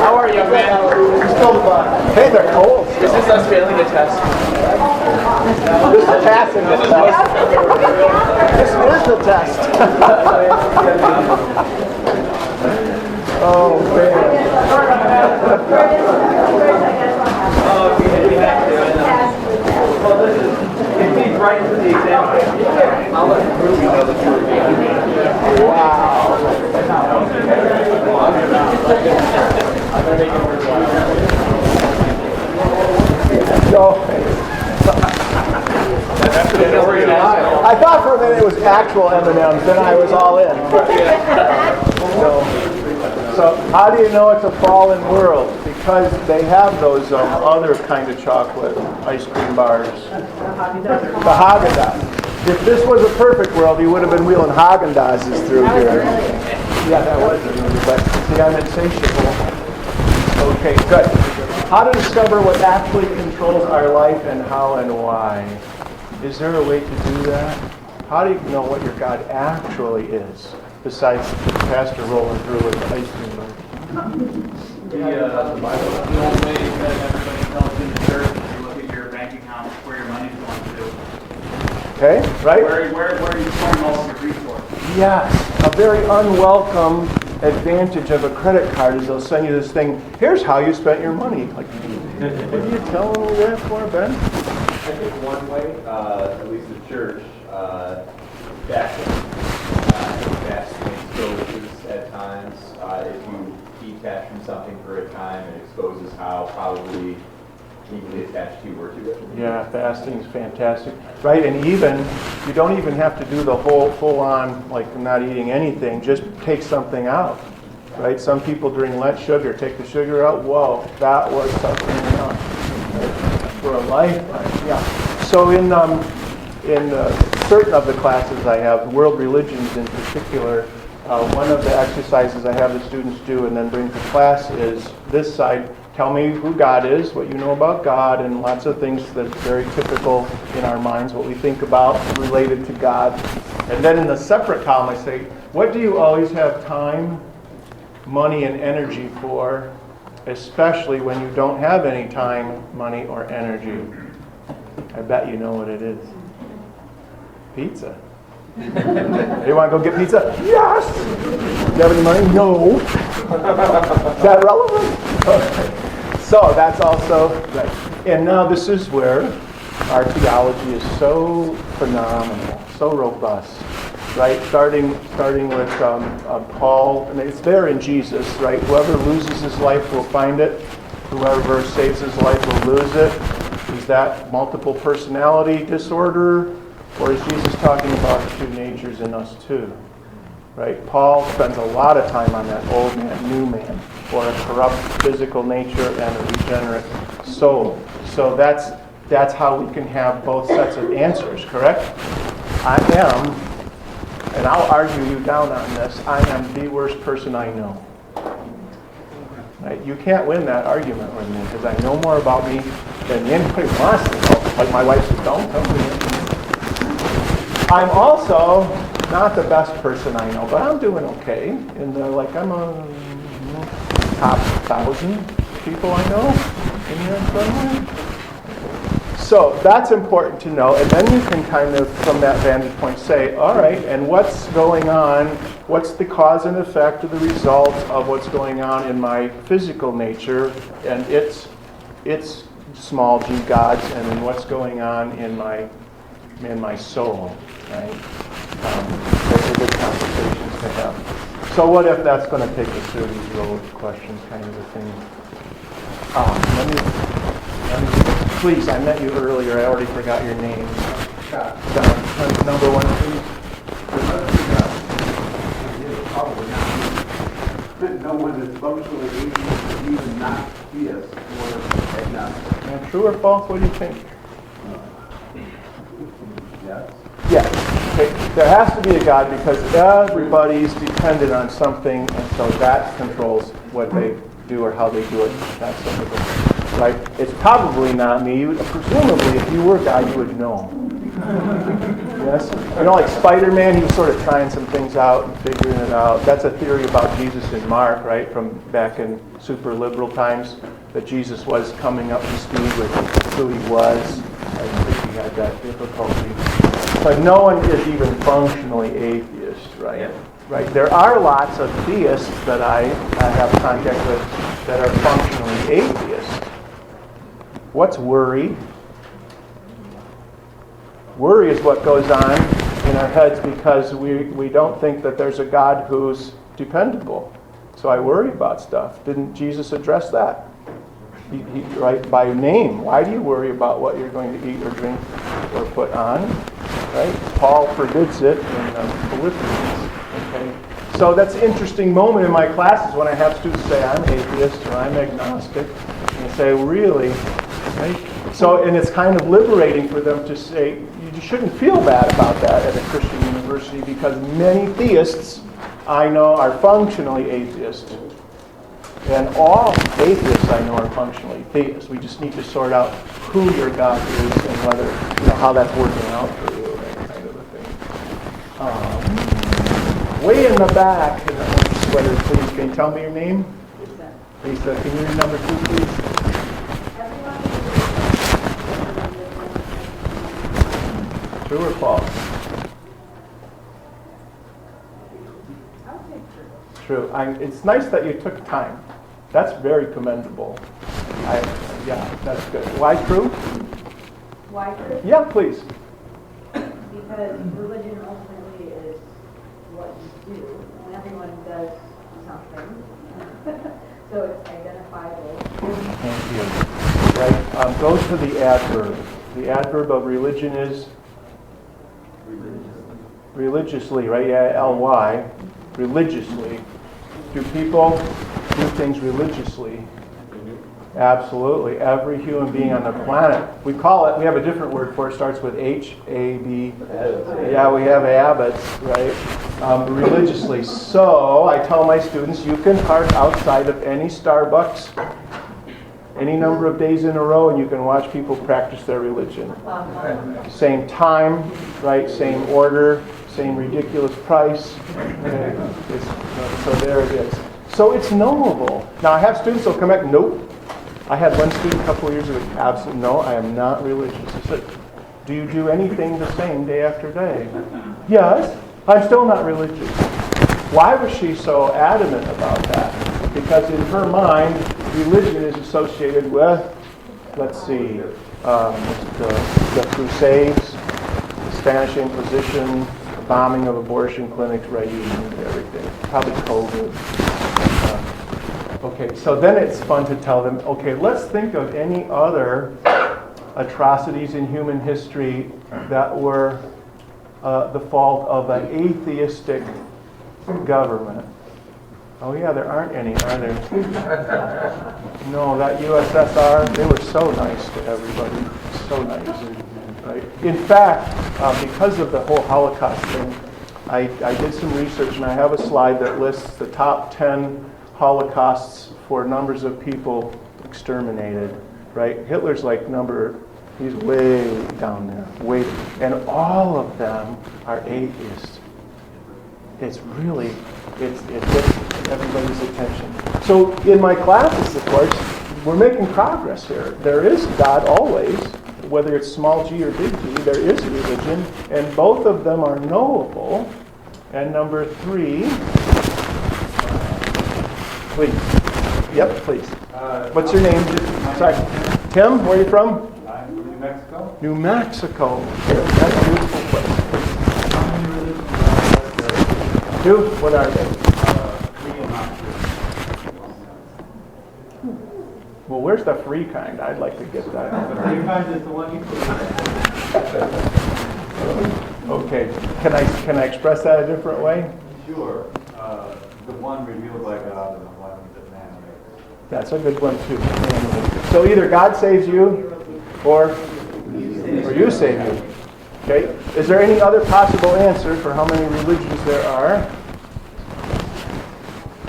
How are you, young man? Hey, they're cold. Is this us failing a test? This is passing the test. This is the test. Oh, man. Oh, we have to. Well, this is, it feeds right into the exam. I'll let Ruby know the truth. Wow. So, I thought for a minute it was actual M&Ms, then I was all in. So how do you know it's a fallen world? Because they have those other kind of chocolate ice cream bars. The Haagen-Dazs. If this was a perfect world, you would have been wheeling Haagen-Dazs through here. Yeah, that was a movie, but see, I'm insatiable. Okay, good. How to discover what actually controls our life and how and why. Is there a way to do that? How do you know what your God actually is, besides the pastor rolling through with the ice cream bar? The old way that everybody tells in the church, if you look at your bank account, where your money's going to. Okay, right? Where are you pouring all of your resources? Yes, a very unwelcome advantage of a credit card is they'll send you this thing, here's how you spent your money. Like, what are you telling me that for, Ben? I think one way, at least the church, fasting. Fasting exposes at times, if you detach from something for a time, it exposes how probably deeply attached you were to it. Yeah, fasting is fantastic. Right, and even, you don't even have to do the whole full-on, like not eating anything, just take something out. Right, some people during Lent sugar, take the sugar out, whoa, that was something else. For a lifetime, yeah. So in certain of the classes I have, world religions in particular, one of the exercises I have the students do and then bring to class is this side, tell me who God is, what you know about God, and lots of things that's very typical in our minds, what we think about related to God. And then in the separate column I say, what do you always have time, money, and energy for, especially when you don't have any time, money, or energy? I bet you know what it is. Pizza. You want to go get pizza? Yes! Do you have any money? No. Is that relevant? Okay. So that's also right. And now this is where our theology is so phenomenal, so robust. Right, starting with Paul, and it's there in Jesus, right? Whoever loses his life will find it. Whoever saves his life will lose it. Is that multiple personality disorder, or is Jesus talking about two natures in us too? Right? Paul spends a lot of time on that old man, new man, or a corrupt physical nature and a regenerate soul. So that's how we can have both sets of answers, correct? I am. And I'll argue you down on this, I am the worst person I know. Right? You can't win that argument with me because I know more about me than anybody wants to know. Like my wife says, don't tell me. I'm also not the best person I know, but I'm doing okay. And I'm a top 1,000 people I know in here somewhere. So that's important to know, and then you can kind of, from that vantage point, say, all right, and what's going on, what's the cause and effect of the results of what's going on in my physical nature and its small g gods, and then what's going on in my soul, right? Those are good conversations to have. So what if that's going to take us through these road questions kind of a thing? Let me please, I met you earlier. I already forgot your name. Scott. Number one, please. Probably not. No one is functionally able to even not be us or agnostic. True or false? What do you think? Yes. Yes. Okay. There has to be a God because everybody's dependent on something, and so that controls what they do or how they do it. That's something, right? It's probably not me. Presumably, if you were God, you would know. Yes? You know, like Spider-Man, he was sort of trying some things out and figuring it out. That's a theory about Jesus in Mark, right, from back in super liberal times, that Jesus was coming up to speed with who he was. I think he had that difficulty. But no one is even functionally atheist, right? Yeah. Right. There are lots of theists that I have contact with that are functionally atheists. What's worry? Worry is what goes on in our heads because we don't think that there's a God who's dependable. So I worry about stuff. Didn't Jesus address that? He, right, by name. Why do you worry about what you're going to eat or drink or put on? Right? Paul forbids it in Philippians. Okay. So that's an interesting moment in my classes when I have students say, I'm atheist or I'm agnostic. And I say, really? Right? So, and it's kind of liberating for them to say, you shouldn't feel bad about that at a Christian university because many theists I know are functionally atheists. And all atheists I know are functionally theists. We just need to sort out who your God is and whether, how that's working out for you, that kind of a thing. Way in the back, in the sweater, please, can you tell me your name? Lisa, can you read number 2, please? True or false? True. It's nice that you took time. That's very commendable. Yeah, that's good. Why true? Why true? Yeah, please. Because religion ultimately is what you do, and everyone does something. So it's identifiable. Thank you. Right. Go to the adverb. The adverb of religion is? Religiously, right? Yeah, L-Y. Religiously. Do people do things religiously? Absolutely. Every human being on the planet. We have a different word for it. Starts with H, A, B. Yeah, we have abbots, right? Religiously. So I tell my students, you can park outside of any Starbucks any number of days in a row and you can watch people practice their religion. Same time, right? Same order, same ridiculous price. Okay. So there it is. So it's knowable. Now I have students who'll come back, nope. I had one student a couple of years ago, absolutely, no, I am not religious. I said, do you do anything the same day after day? Yes, I'm still not religious. Why was she so adamant about that? Because in her mind, religion is associated with, let's see, the Crusades, the Spanish Inquisition, the bombing of abortion clinics, right, everything, probably COVID. Okay, so then it's fun to tell them, okay, let's think of any other atrocities in human history that were the fault of an atheistic government. Oh yeah, there aren't any, are there? No, that USSR, they were so nice to everybody. So nice. Right? In fact, because of the whole Holocaust thing, I did some research and I have a slide that lists the top 10 Holocausts for numbers of people exterminated. Right? Hitler's he's way down there. Way, and all of them are atheists. It's really, it gets everybody's attention. So in my classes, of course, we're making progress here. There is God always, whether it's small g or big G, there is religion, and both of them are knowable. And number 3, please. Yep, please. What's your name? Sorry. Tim, where are you from? New Mexico. New Mexico. That's a beautiful place. Two? What are they? Well, where's the free kind? I'd like to get that. The free kind is the one you put. Okay. Can I express that a different way? Sure. The one revealed by God and the one that man makes. That's a good one too. So either God saves you Or you save me. Okay? Is there any other possible answer for how many religions there are?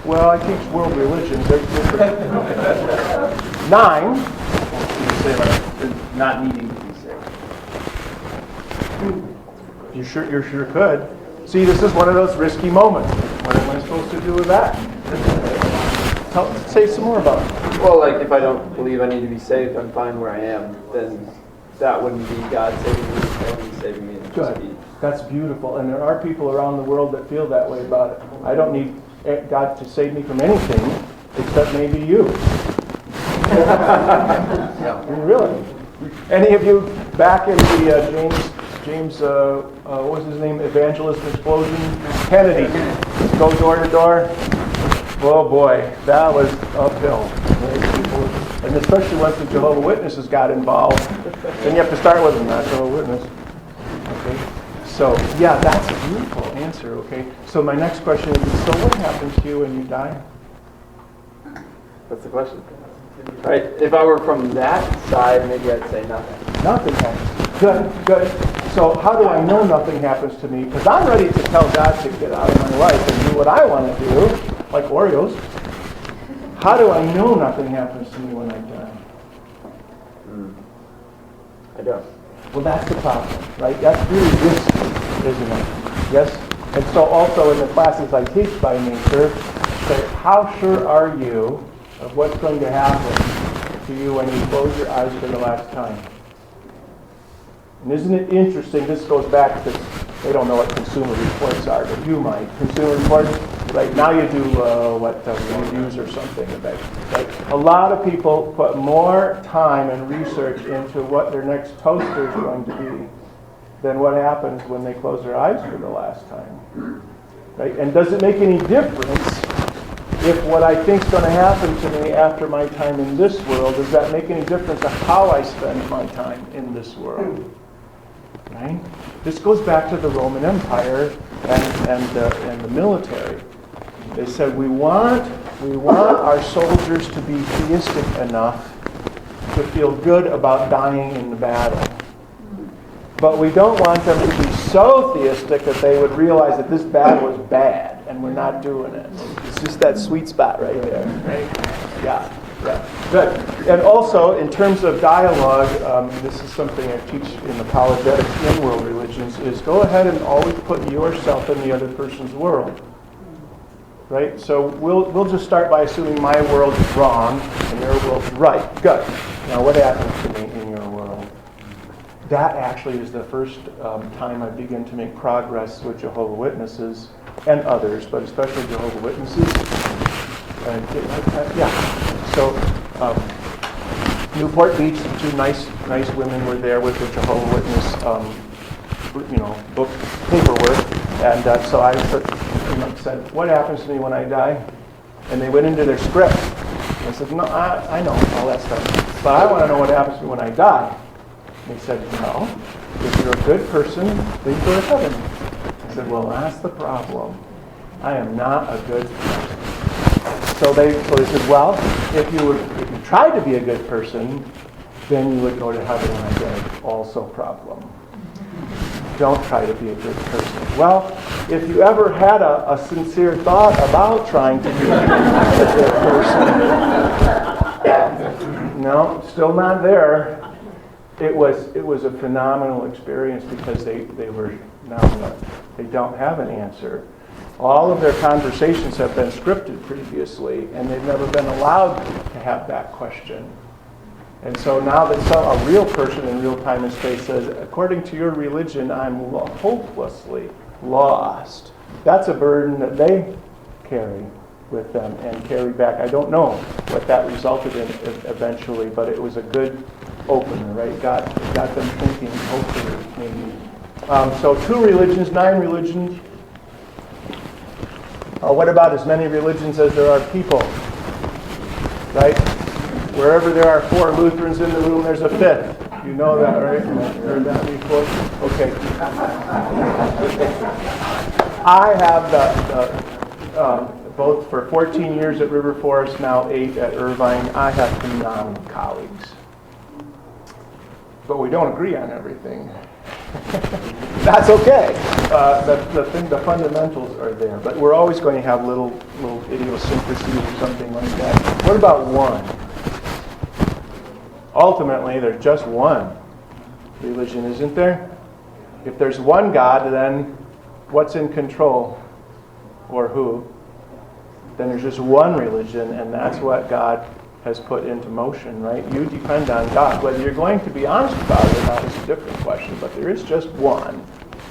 Well, I teach world religions. They're different. 9. You say like not needing to be saved. You sure could. See, this is one of those risky moments. What am I supposed to do with that? Say some more about it. Well, like if I don't believe I need to be saved, I'm fine where I am. Then that wouldn't be God saving me. That would be saving me. Good. That's beautiful. And there are people around the world that feel that way about it. I don't need God to save me from anything except maybe you. Really? Any of you back in the James, what was his name? Evangelist Explosion? Kennedy. Go door to door. Oh boy, that was uphill. And especially once the Jehovah's Witnesses got involved, then you have to start with them, not Jehovah's Witness. Okay. So yeah, that's a beautiful answer. Okay. So my next question is: so what happens to you when you die? That's the question. Right? If I were from that side, maybe I'd say nothing. Nothing happens. Good. So how do I know nothing happens to me? Because I'm ready to tell God to get out of my life and do what I want to do, like Oreos. How do I know nothing happens to me when I die? I don't. Well, that's the problem, right? That's really risky, isn't it? Yes? And so also in the classes I teach by nature, say, how sure are you of what's going to happen to you when you close your eyes for the last time? And isn't it interesting? This goes back to, they don't know what Consumer Reports are, but you might. Consumer Reports, right? Now you do reviews or something about it, right? A lot of people put more time and research into what their next toaster is going to be than what happens when they close their eyes for the last time, right? And does it make any difference if what I think is going to happen to me after my time in this world, does that make any difference to how I spend my time in this world? Right? This goes back to the Roman Empire and the military. They said we want our soldiers to be theistic enough to feel good about dying in the battle. But we don't want them to be so theistic that they would realize that this battle is bad and we're not doing it. It's just that sweet spot right there. Right? Yeah. Good. And also, in terms of dialogue, this is something I teach in apologetics in world religions, is go ahead and always put yourself in the other person's world. Right? So we'll just start by assuming my world is wrong and your world's right. Good. Now what happens to me in your world? That actually is the first time I begin to make progress with Jehovah's Witnesses and others, but especially Jehovah's Witnesses. So Newport Beach, two nice women were there with the Jehovah's Witness, book paperwork, and so I said, "What happens to me when I die?" And they went into their script. I said, "No, I know all that stuff, but I want to know what happens to me when I die." And they said, "No, if you're a good person, then you go to heaven." I said, "Well, that's the problem. I am not a good person." So they said, "Well, if you tried to be a good person, then you would go to heaven when I die." Also problem. Don't try to be a good person. Well, if you ever had a sincere thought about trying to be a good person, no, still not there. It was a phenomenal experience because they don't have an answer. All of their conversations have been scripted previously, and they've never been allowed to have that question. And so now that a real person in real time and space says, according to your religion, I'm hopelessly lost, that's a burden that they carry with them and carry back. I don't know what that resulted in eventually, but it was a good opener, right? Got them thinking, hopefully, maybe. So 2 religions, 9 religions. What about as many religions as there are people? Right? Wherever there are 4 Lutherans in the room, there's a 5th. You know that, right? You've heard that before? Okay. I have both for 14 years at River Forest, now 8 at Irvine. I have phenomenal colleagues. but we don't agree on everything. That's okay. The fundamentals are there, but we're always going to have little idiosyncrasies or something like that. What about one? Ultimately, there's just one religion, isn't there? If there's one God, then what's in control? Or who? Then there's just one religion, and that's what God has put into motion, right? You depend on God. Whether you're going to be honest about it or not is a different question, but there is just one.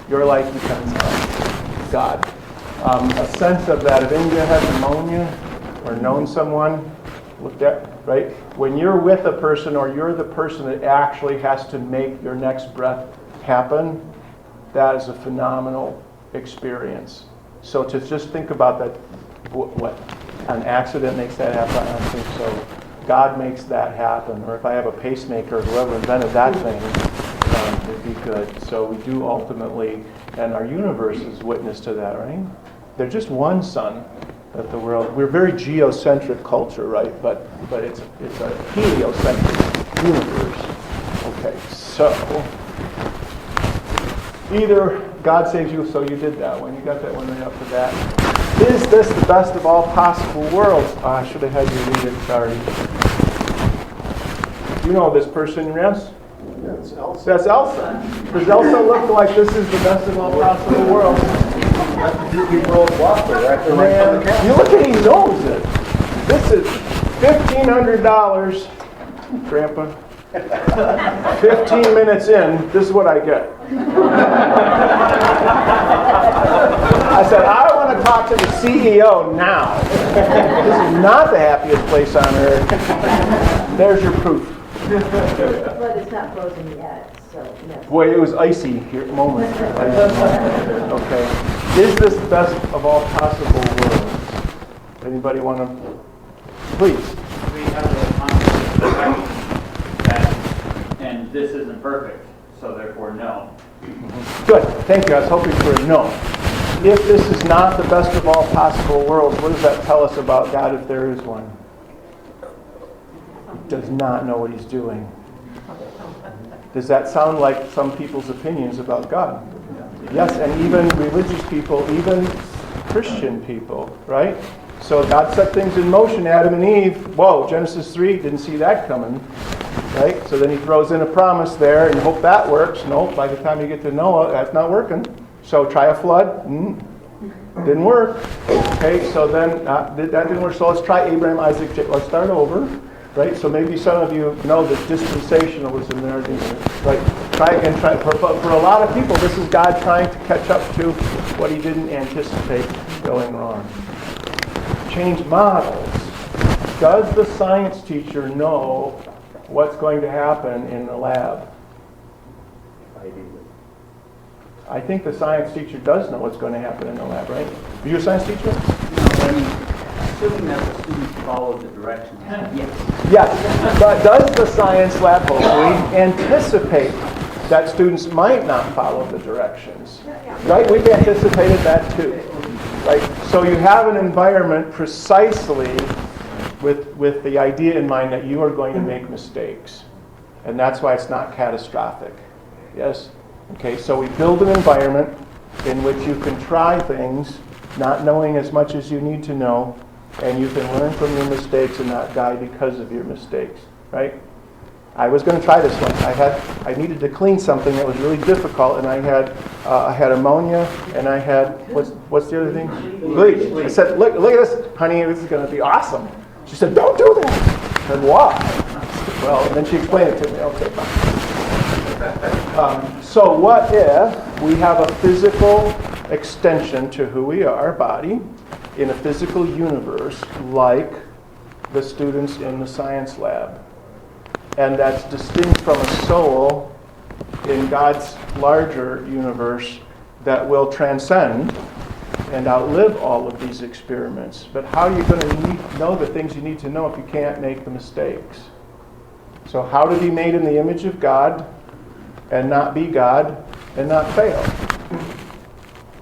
Your life depends on God. A sense of that. If India has pneumonia or known someone, looked at, right? When you're with a person or you're the person that actually has to make your next breath happen, that is a phenomenal experience. So to just think about that, what an accident makes that happen, I don't think so. God makes that happen. Or if I have a pacemaker, or whoever invented that thing, it'd be good. So we do ultimately, and our universe is witness to that, right? There's just one sun that the world. We're very geocentric culture, right? But it's a heliocentric universe. Okay, so either God saves you, so you did that one. You got that one right up to that. Is this the best of all possible worlds? Oh, I should have had you read it, sorry. You know this person, yes? That's Elsa. That's Elsa. Does Elsa look like this is the best of all possible worlds? That's the Disney World Walker after Man, you look at he knows it. This is $1,500, Grandpa. 15 minutes in, this is what I get. I said, I want to talk to the CEO now. This is not the happiest place on earth. There's your proof. But it's not frozen yet, so yes. Boy, it was icy here moments. Okay. Is this the best of all possible worlds? Anybody want to? Please. We have the concept of perfection, and this isn't perfect, so therefore no. Good. Thank you. I was hoping for a no. If this is not the best of all possible worlds, what does that tell us about God if there is one? He does not know what he's doing. Does that sound like some people's opinions about God? Yes, and even religious people, even Christian people, right? So God set things in motion, Adam and Eve. Whoa, Genesis 3, didn't see that coming. Right? So then he throws in a promise there and hope that works. No, by the time you get to Noah, that's not working. So try a flood. Didn't work. Okay, so then that didn't work. So let's try Abraham, Isaac, Jacob. Let's start over. Right? So maybe some of you know that dispensationalism there. Right? Try again. For a lot of people, this is God trying to catch up to what he didn't anticipate going wrong. Change models. Does the science teacher know what's going to happen in the lab? I think the science teacher does know what's going to happen in the lab, right? Are you a science teacher? Assuming that the students follow the directions. Yes. Yes, but does the science lab hopefully anticipate that students might not follow the directions? Right? We've anticipated that too. Right? So you have an environment precisely with the idea in mind that you are going to make mistakes. And that's why it's not catastrophic. Yes? Okay, so we build an environment in which you can try things, not knowing as much as you need to know, and you can learn from your mistakes and not die because of your mistakes. Right? I was going to try this one. I needed to clean something that was really difficult, and I had ammonia, and I had what's the other thing? Bleach. I said, look at this, honey. This is going to be awesome. She said, don't do that. I said, why? Well, and then she explained it to me. Okay, fine. So what if we have a physical extension to who we are, body, in a physical universe like the students in the science lab? And that's distinct from a soul in God's larger universe that will transcend and outlive all of these experiments. But how are you going to know the things you need to know if you can't make the mistakes? So how to be made in the image of God and not be God and not fail?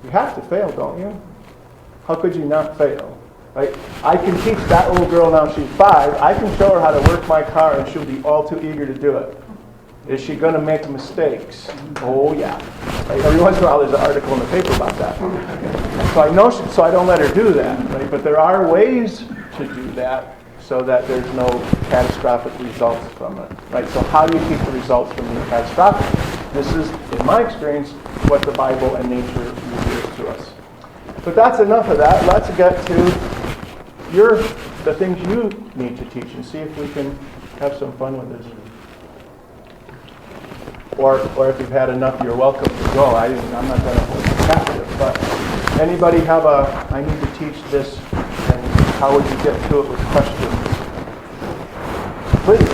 You have to fail, don't you? How could you not fail? Right? I can teach that little girl now, she's 5, I can show her how to work my car and she'll be all too eager to do it. Is she going to make mistakes? Oh, yeah. Right? Every once in a while, there's an article in the paper about that. So I know, so I don't let her do that. Right? But there are ways to do that so that there's no catastrophic results from it. Right? So how do you keep the results from being catastrophic? This is, in my experience, what the Bible and nature reveals to us. But that's enough of that. Let's get to the things you need to teach and see if we can have some fun with this. Or if you've had enough, you're welcome to go. I'm not going to hold you captive. But anybody have I need to teach this, and how would you get to it with questions? Please.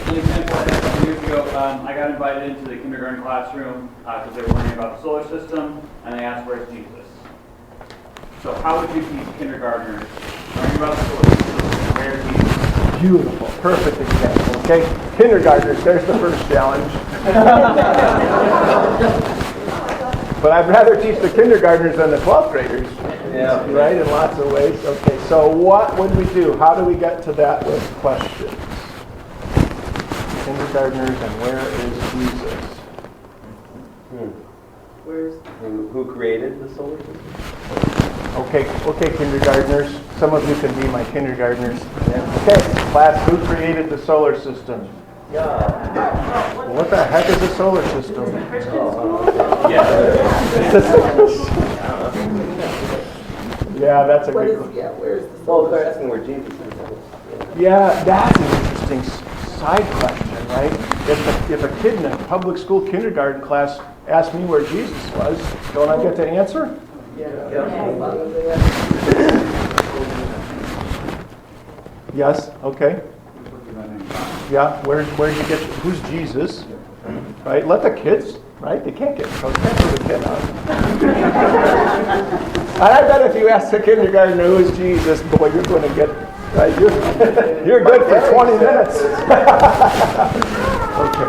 An example, I had some years ago, I got invited into the kindergarten classroom because they were learning about the solar system, and they asked, where's Jesus? So how would you teach kindergartners learning about the solar system, where's Jesus? Beautiful. Perfect example. Okay? Kindergartners, there's the first challenge. But I'd rather teach the kindergartners than the 12th graders. Yeah. Right? In lots of ways. Okay, so what would we do? How do we get to that with questions? Kindergartners, and where is Jesus? Who created the solar system? Okay, kindergartners. Some of you can be my kindergartners. Okay, class, who created the solar system? God. Well, what the heck is a solar system? Yeah, that's a good question. Where's the solar system? Well, they're asking where Jesus is. Yeah, that's an interesting side question, right? If a kid in a public school kindergarten class asked me where Jesus was, don't I get to answer? Yes, okay. Yeah, where'd you get, who's Jesus? Right, let the kids, right? They can't get, can't put the kid out. And I bet if you ask the kindergartner who is Jesus, boy, you're going to get, right? You're good for 20 minutes. Okay.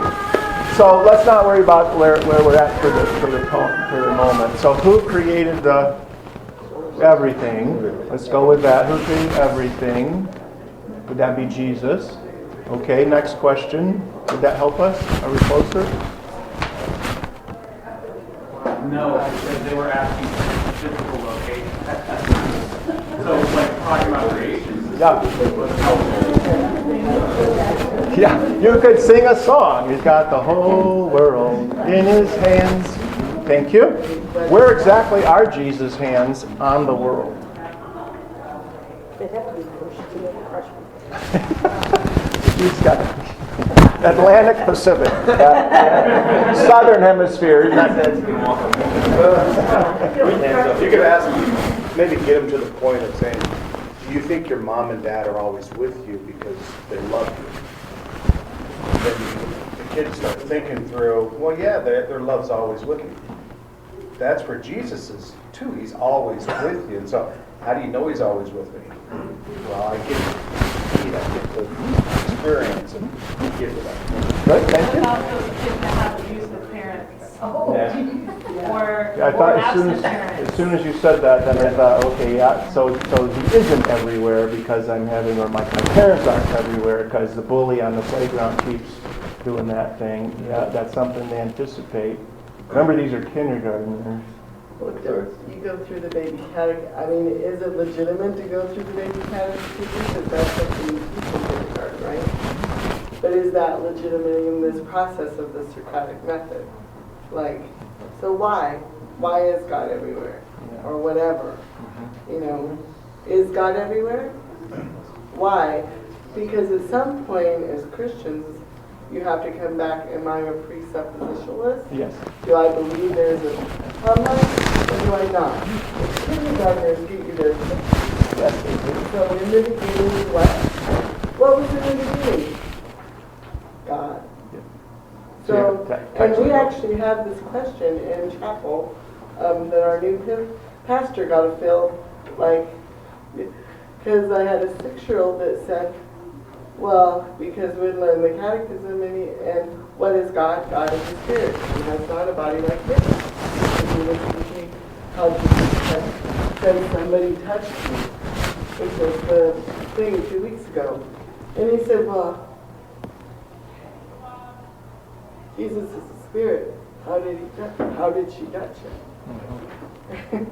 So let's not worry about where we're at for the moment. So who created the everything? Let's go with that. Who created everything? Would that be Jesus? Okay, next question. Would that help us? Are we closer? No, because they were asking for physical location. So it's like talking about creation. Yeah, you could sing a song. He's got the whole world in his hands. Thank you. Where exactly are Jesus' hands on the world? He's got Atlantic, Pacific, Southern Hemisphere. You could ask, maybe get him to the point of saying, do you think your mom and dad are always with you because they love you? Then the kids start thinking through, well, yeah, their love's always with me. That's where Jesus is too. He's always with you. And so, how do you know he's always with me? Well, I get to experience and give it up. Good, thank you. Also, the kids that have abusive parents. Or I thought absent parents. as soon as you said that, then I thought, okay, yeah, so he isn't everywhere because I'm having, or my parents aren't everywhere because the bully on the playground keeps doing that thing. Yeah, that's something to anticipate. Remember, these are kindergartners. You go through the baby catechism. I mean, is it legitimate to go through the baby catechism? Because that's something you teach in kindergarten, right? But is that legitimate in this process of the Socratic method? Like, so why? Why is God everywhere? Or whatever. You know, is God everywhere? Why? Because at some point as Christians, you have to come back, am I a presuppositionalist? Yes. Do I believe there's a sunlight, or do I not? The kindergartners get you there. Yes. So in the beginning, what? What was in the beginning? God. So, and we actually had this question in chapel that our new pastor got to fill, like, because I had a 6-year-old that said, well, because we learn the catechism and what is God? God is the Spirit. He has not a body like this. And he was teaching how Jesus said somebody touched me, which was the thing 2 weeks ago. And he said, well, Jesus is a spirit. How did she touch him?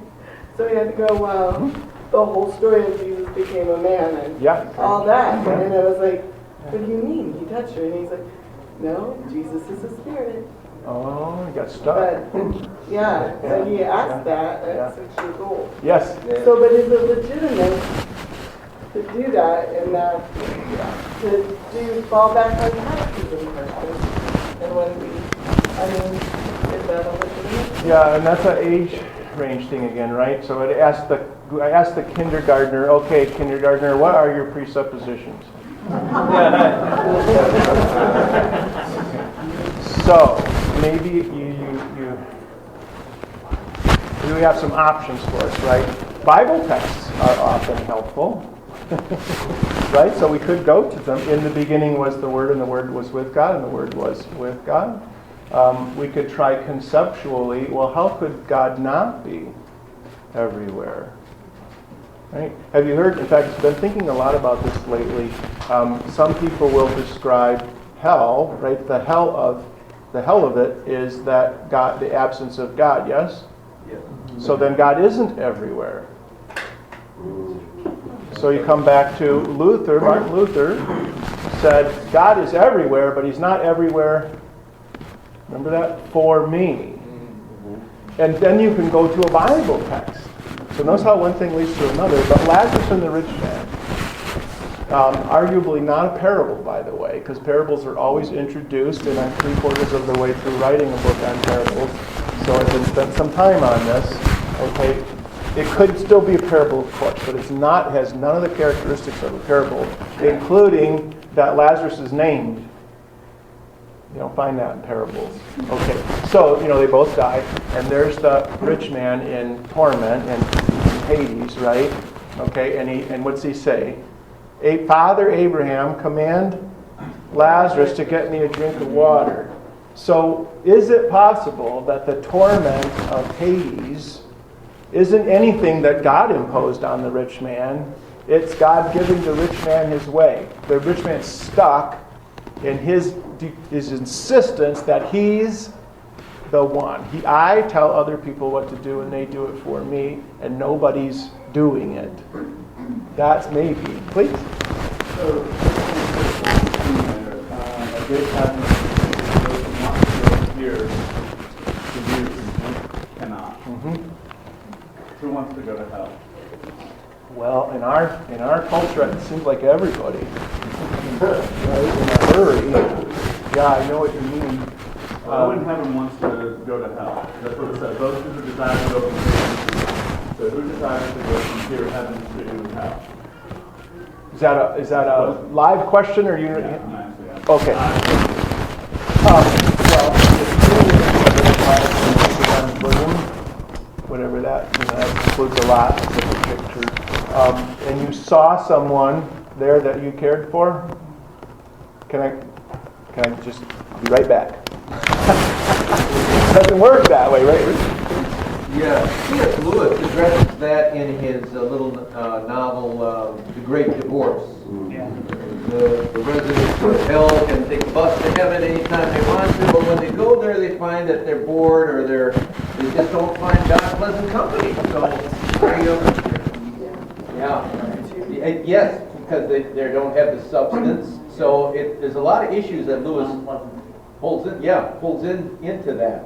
So he had to go, well, the whole story of Jesus became a man and all that. And I was like, what do you mean? He touched her? And he's like, no, Jesus is a spirit. Oh, he got stuck. But, yeah, so he asked that at 6 years old. Yes. So, but is it legitimate to do that and to do fall back on catechism questions? And when is that a legitimate? Yeah, and that's an age range thing again, right? So I asked the kindergartner, okay, kindergartner, what are your presuppositions? So maybe we have some options for us, right? Bible texts are often helpful, right? So we could go to them. In the beginning was the Word, and the Word was with God, and the Word was with God. We could try conceptually, well, how could God not be everywhere? Right? Have you heard, in fact, I've been thinking a lot about this lately. Some people will describe hell, right? The hell of it is that God, the absence of God, yes? Yes. So then God isn't everywhere. So you come back to Luther, Martin Luther said, God is everywhere, but he's not everywhere, remember that? For me. And then you can go to a Bible text. So notice how one thing leads to another. But Lazarus and the rich man, arguably not a parable, by the way, because parables are always introduced, and I'm 3/4 of the way through writing a book on parables. So I've been spent some time on this. Okay, it could still be a parable, of course, but it's not. Has none of the characteristics of a parable, including that Lazarus is named. You don't find that in parables. Okay, so, they both die, and there's the rich man in torment in Hades, right? Okay, and what's he say? Father Abraham, command Lazarus to get me a drink of water. So, is it possible that the torment of Hades isn't anything that God imposed on the rich man? It's God giving the rich man his way. The rich man's stuck in his insistence that he's the one. I tell other people what to do and they do it for me, and nobody's doing it. That's maybe. Please. So, a great time to here to do cannot. Who wants to go to hell? Well, in our culture, it seems like everybody. Right? In a hurry. Yeah, I know what you mean. Who in heaven wants to go to hell? That's what it says. Those who desire to go from here. So who desires to go from here heaven to hell? Is that a live question or you? Yeah, okay. Whatever that includes a lot of different pictures. And you saw someone there that you cared for. Can I just be right back? It doesn't work that way, right? Yeah, C.S. Lewis addresses that in his little novel, The Great Divorce. The residents of hell can take a bus to heaven anytime they want to, but when they go there, they find that they're bored or they just don't find God pleasant company. So, yes, because they don't have the substance. So there's a lot of issues that Lewis pulls into that.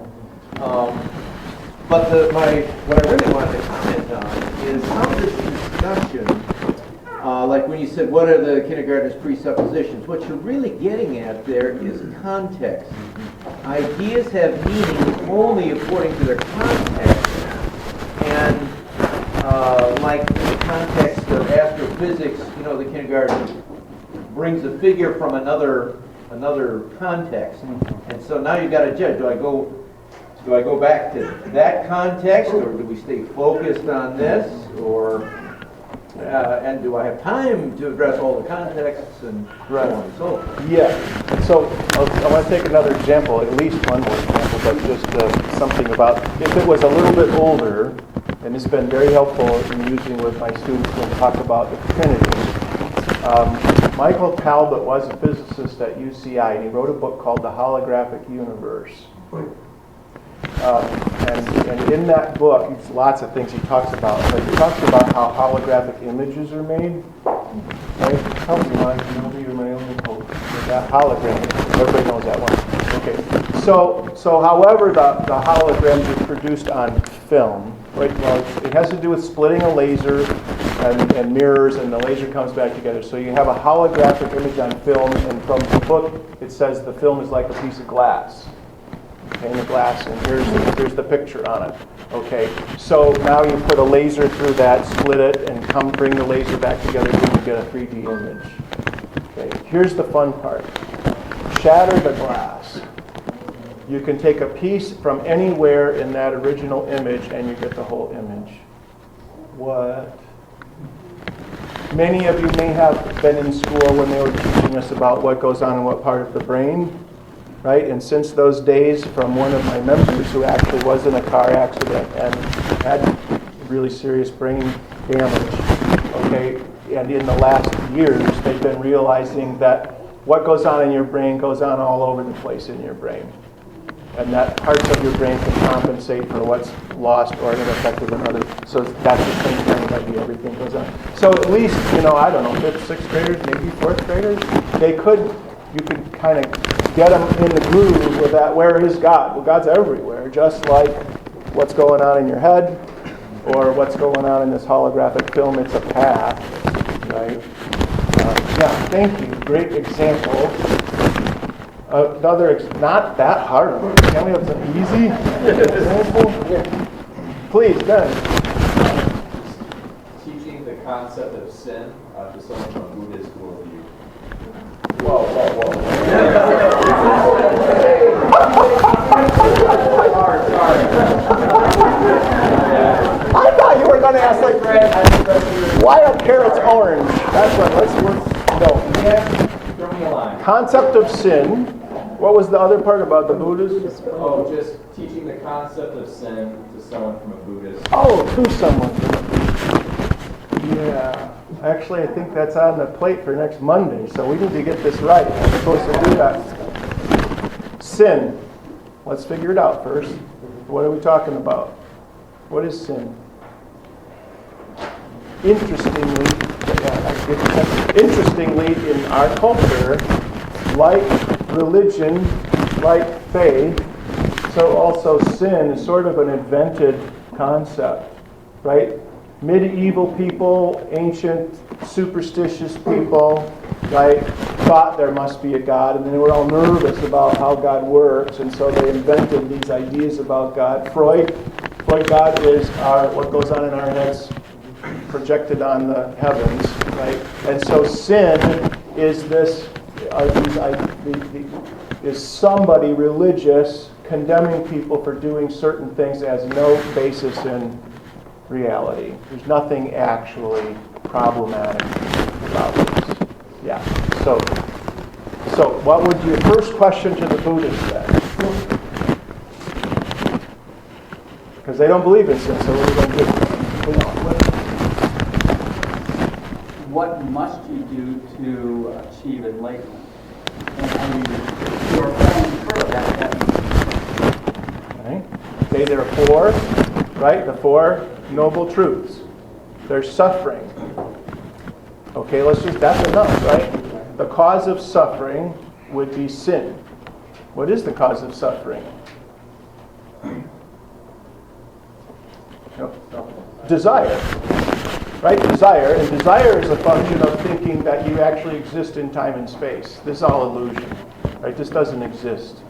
But what I really wanted to comment on is how this discussion, like when you said, what are the kindergartner's presuppositions? What you're really getting at there is context. Ideas have meaning only according to their context. And like in the context of astrophysics, the kindergartner brings a figure from another context. And so now you've got to judge. Do I go back to that context, or do we stay focused on this, or and do I have time to address all the contexts and so on and so forth? Yeah. So I want to take another example, at least one more example, but just something about if it was a little bit older, and it's been very helpful in using with my students when we talk about the Trinity. Michael Talbot was a physicist at UCI, and he wrote a book called The Holographic Universe. And in that book, lots of things he talks about. But he talks about how holographic images are made. Right? Help me, Mike. You're my only hope. That hologram. Everybody knows that one. Okay. So however, the holograms are produced on film. Right? Well, it has to do with splitting a laser and mirrors, and the laser comes back together. So you have a holographic image on film, and from the book, it says the film is like a piece of glass. Pane of glass, and here's the picture on it. Okay, so now you put a laser through that, split it, and bring the laser back together, and you get a 3D image. Okay, here's the fun part. Shatter the glass. You can take a piece from anywhere in that original image, and you get the whole image. What? Many of you may have been in school when they were teaching us about what goes on in what part of the brain. Right? And since those days, from one of my members who actually was in a car accident and had really serious brain damage, okay, and in the last years, they've been realizing that what goes on in your brain goes on all over the place in your brain. And that parts of your brain can compensate for what's lost or ineffective in other. So that's the same kind of idea. Everything goes on. So at least, I don't know, 5th, 6th graders, maybe 4th graders, you could kind of get them in the groove with that. Where is God? Well, God's everywhere, just like what's going on in your head or what's going on in this holographic film. It's a path, right? Yeah, thank you. Great example. Another, not that hard. Can't we have some easy example? Please, Ben. Teaching the concept of sin to someone from a Buddhist worldview. Whoa. I thought you were going to ask, why are carrots orange? That's right. Let's work. No. Concept of sin. What was the other part about the Buddhists? Oh, just teaching the concept of sin to someone from a Buddhist. Oh, to someone. Yeah. Actually, I think that's on the plate for next Monday, so we need to get this right. I'm supposed to do that. Sin. Let's figure it out first. What are we talking about? What is sin? Interestingly, in our culture, like religion, like faith, so also sin is sort of an invented concept, right? Medieval people, ancient, superstitious people, right, thought there must be a God, and they were all nervous about how God works, and so they invented these ideas about God. Freud, God is what goes on in our heads projected on the heavens, right? And so sin is is somebody religious condemning people for doing certain things that has no basis in reality. There's nothing actually problematic about this. Yeah. So what would your first question to the Buddhists then? Because they don't believe in sin, so what are we going to do? What must you do to achieve enlightenment? And you're falling short of that. Right? Say there are 4, right? The 4 noble truths. There's suffering. Okay, that's enough, right? The cause of suffering would be sin. What is the cause of suffering? Desire. Right? Desire. And desire is a function of thinking that you actually exist in time and space. This is all illusion. Right? This doesn't exist.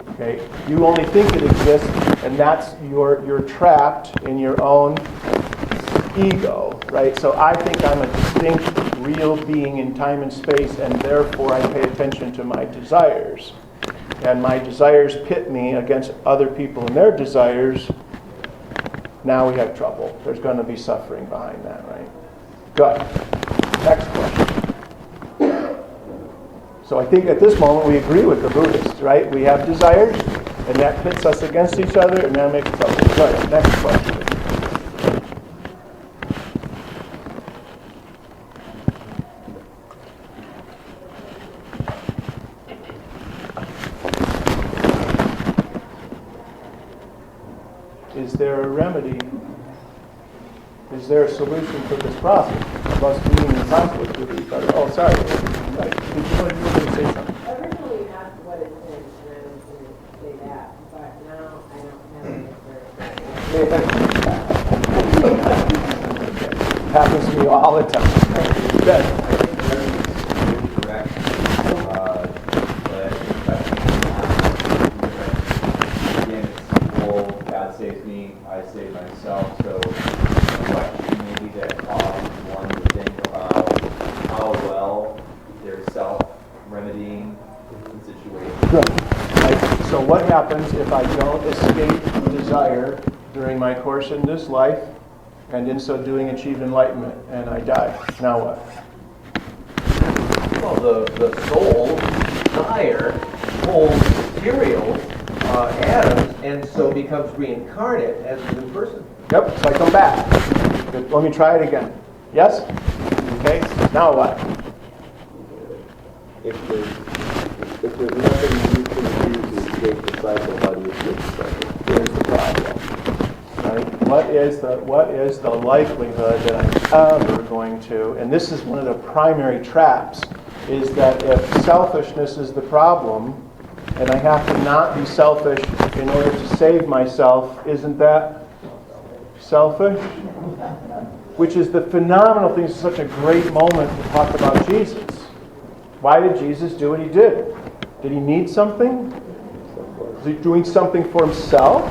Okay? You only think it exists, and that's you're trapped in your own ego, right? So I think I'm a distinct, real being in time and space, and therefore I pay attention to my desires. And my desires pit me against other people and their desires. Now we have trouble. There's going to be suffering behind that, right? Good. Next question. So I think at this moment we agree with the Buddhists, right? We have desires, and that pits us against each other, and that makes trouble. Good. Next question. is there a remedy? Is there a solution for this problem of us being in conflict with each other? Oh, sorry. Right. Did you want to say something? Originally asked what it meant, and I was going to say that, but now I don't have an answer. Happens to me all the time. Good. Correct. Again, it's well, God saves me, I save myself. So the question maybe that causes one to think about how well they're self-remedying the situation. Good. So what happens if I don't escape desire during my course in this life, and in so doing achieve enlightenment, and I die? Now what? Well, the soul, desire, holds material atoms, and so becomes reincarnate as a new person. Yep, so I come back. Let me try it again. Yes? Okay, now what? If there's nothing you can do to escape the cycle, how do you escape the cycle? Here's the problem. Right? What is the likelihood that I'm ever going to, and this is one of the primary traps, is that if selfishness is the problem, and I have to not be selfish in order to save myself, isn't that selfish? Which is the phenomenal thing. It's such a great moment to talk about Jesus. Why did Jesus do what he did? Did he need something? Was he doing something for himself?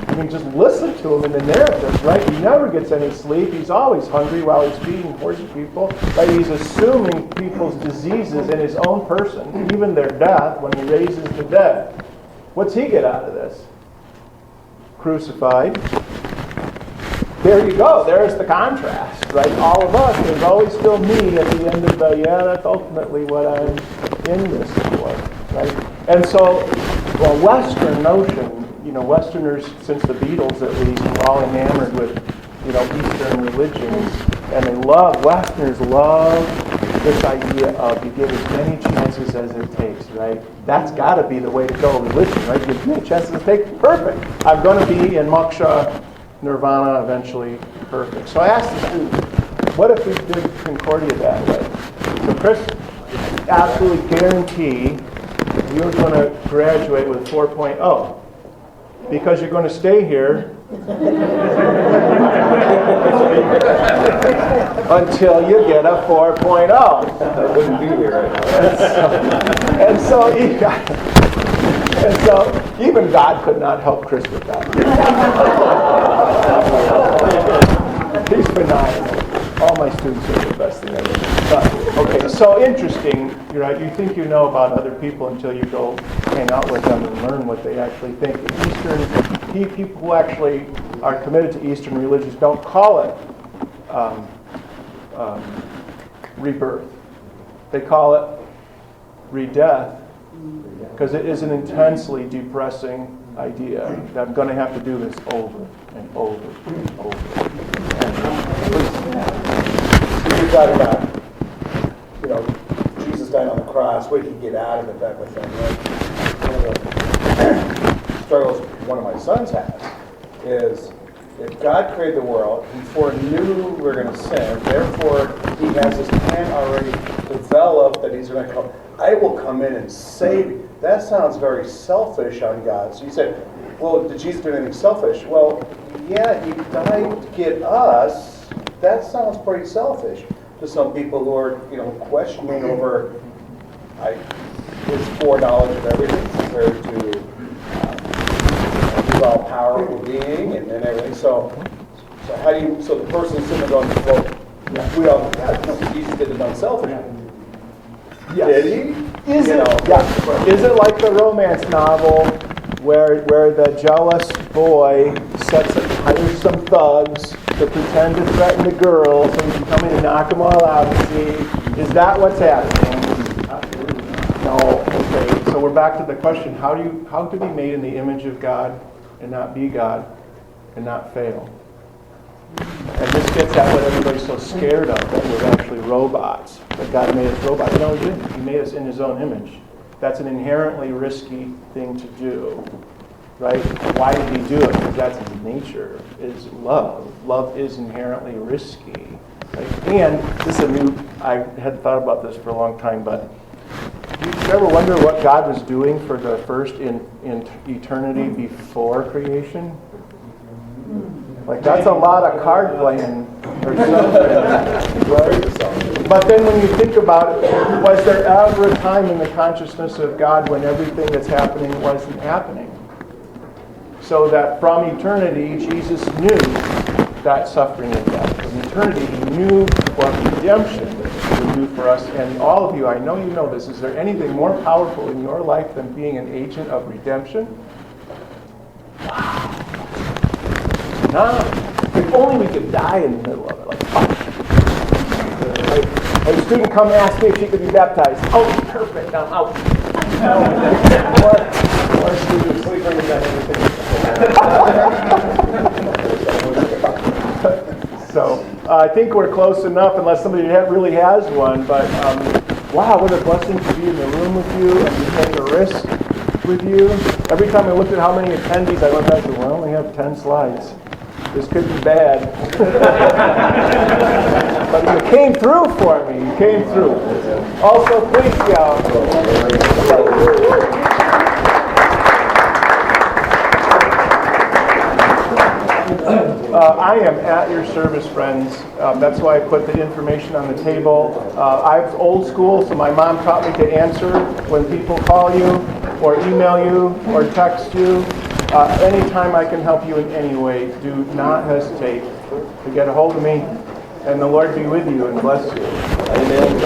I mean, just listen to him in the narrative, right? He never gets any sleep. He's always hungry while he's feeding horses people. Right? He's assuming people's diseases in his own person, even their death, when he raises the dead. What's he get out of this? Crucified. There you go. There's the contrast, right? All of us, there's always still me at the end of the, that's ultimately what I'm in this for, right? And so, Western notion, Westerners, since the Beatles at least, were all enamored with, Eastern religions, and Westerners love this idea of you give as many chances as it takes, right? That's got to be the way to go, religion, right? Give as many chances as it takes. Perfect. I'm going to be in moksha, nirvana, eventually perfect. So I asked the students, what if we did Concordia that way? So Chris, absolutely guarantee you're going to graduate with 4.0 because you're going to stay here until you get a 4.0. I wouldn't be here right now. And so even God could not help Chris with that. He's phenomenal. All my students are the best thing ever. But, okay, so interesting, right? You think you know about other people until you go hang out with them and learn what they actually think. People who actually are committed to Eastern religions don't call it rebirth. They call it re-death because it is an intensely depressing idea that I'm going to have to do this over and over and over. You talk about, Jesus died on the cross, what did he get out of it, type of thing, right? One of the struggles one of my sons has is if God created the world, he foreknew we were going to sin, therefore he has this plan already developed that he's going to come, I will come in and save you. That sounds very selfish on God. So you said, well, did Jesus do anything selfish? Well, yeah, he died to get us. That sounds pretty selfish to some people who are, questioning over his foreknowledge of everything compared to his all-powerful being and everything. So how do you? So the person sitting there going, well, we all, Jesus did it unselfish. Yes. Did he? Is it like the romance novel where the jealous boy hires some thugs to pretend to threaten the girl so he can come in and knock them all out and see? Is that what's happening? No. Okay. So we're back to the question: how to be made in the image of God and not be God and not fail? And this gets at what everybody's so scared of, that we're actually robots. That God made us robots. No, he didn't. He made us in his own image. That's an inherently risky thing to do. right? Why did he do it? Because that's his nature, is love. Love is inherently risky. Right? And this is I had thought about this for a long time, but do you ever wonder what God was doing for the first in eternity before creation? Like, that's a lot of card playing or something. Right? But then when you think about it, was there ever a time in the consciousness of God when everything that's happening wasn't happening? So that from eternity, Jesus knew that suffering and death. From eternity, he knew what redemption would do for us. And all of you, I know you know this, is there anything more powerful in your life than being an agent of redemption? Wow. No. If only we could die in the middle of it. Like, a student come ask me if she could be baptized. Oh, perfect, I'm out. More students. We bring that So I think we're close enough, unless somebody really has one. But wow, what a blessing to be in the room with you and to take a risk with you. Every time I looked at how many attendees, I went back to, well, I only have 10 slides. This could be bad. But you came through for me. You came through. Also, please, I am at your service, friends. That's why I put the information on the table. I'm old school, so my mom taught me to answer when people call you, or email you, or text you. Anytime I can help you in any way, do not hesitate to get a hold of me. And the Lord be with you and bless you. Amen.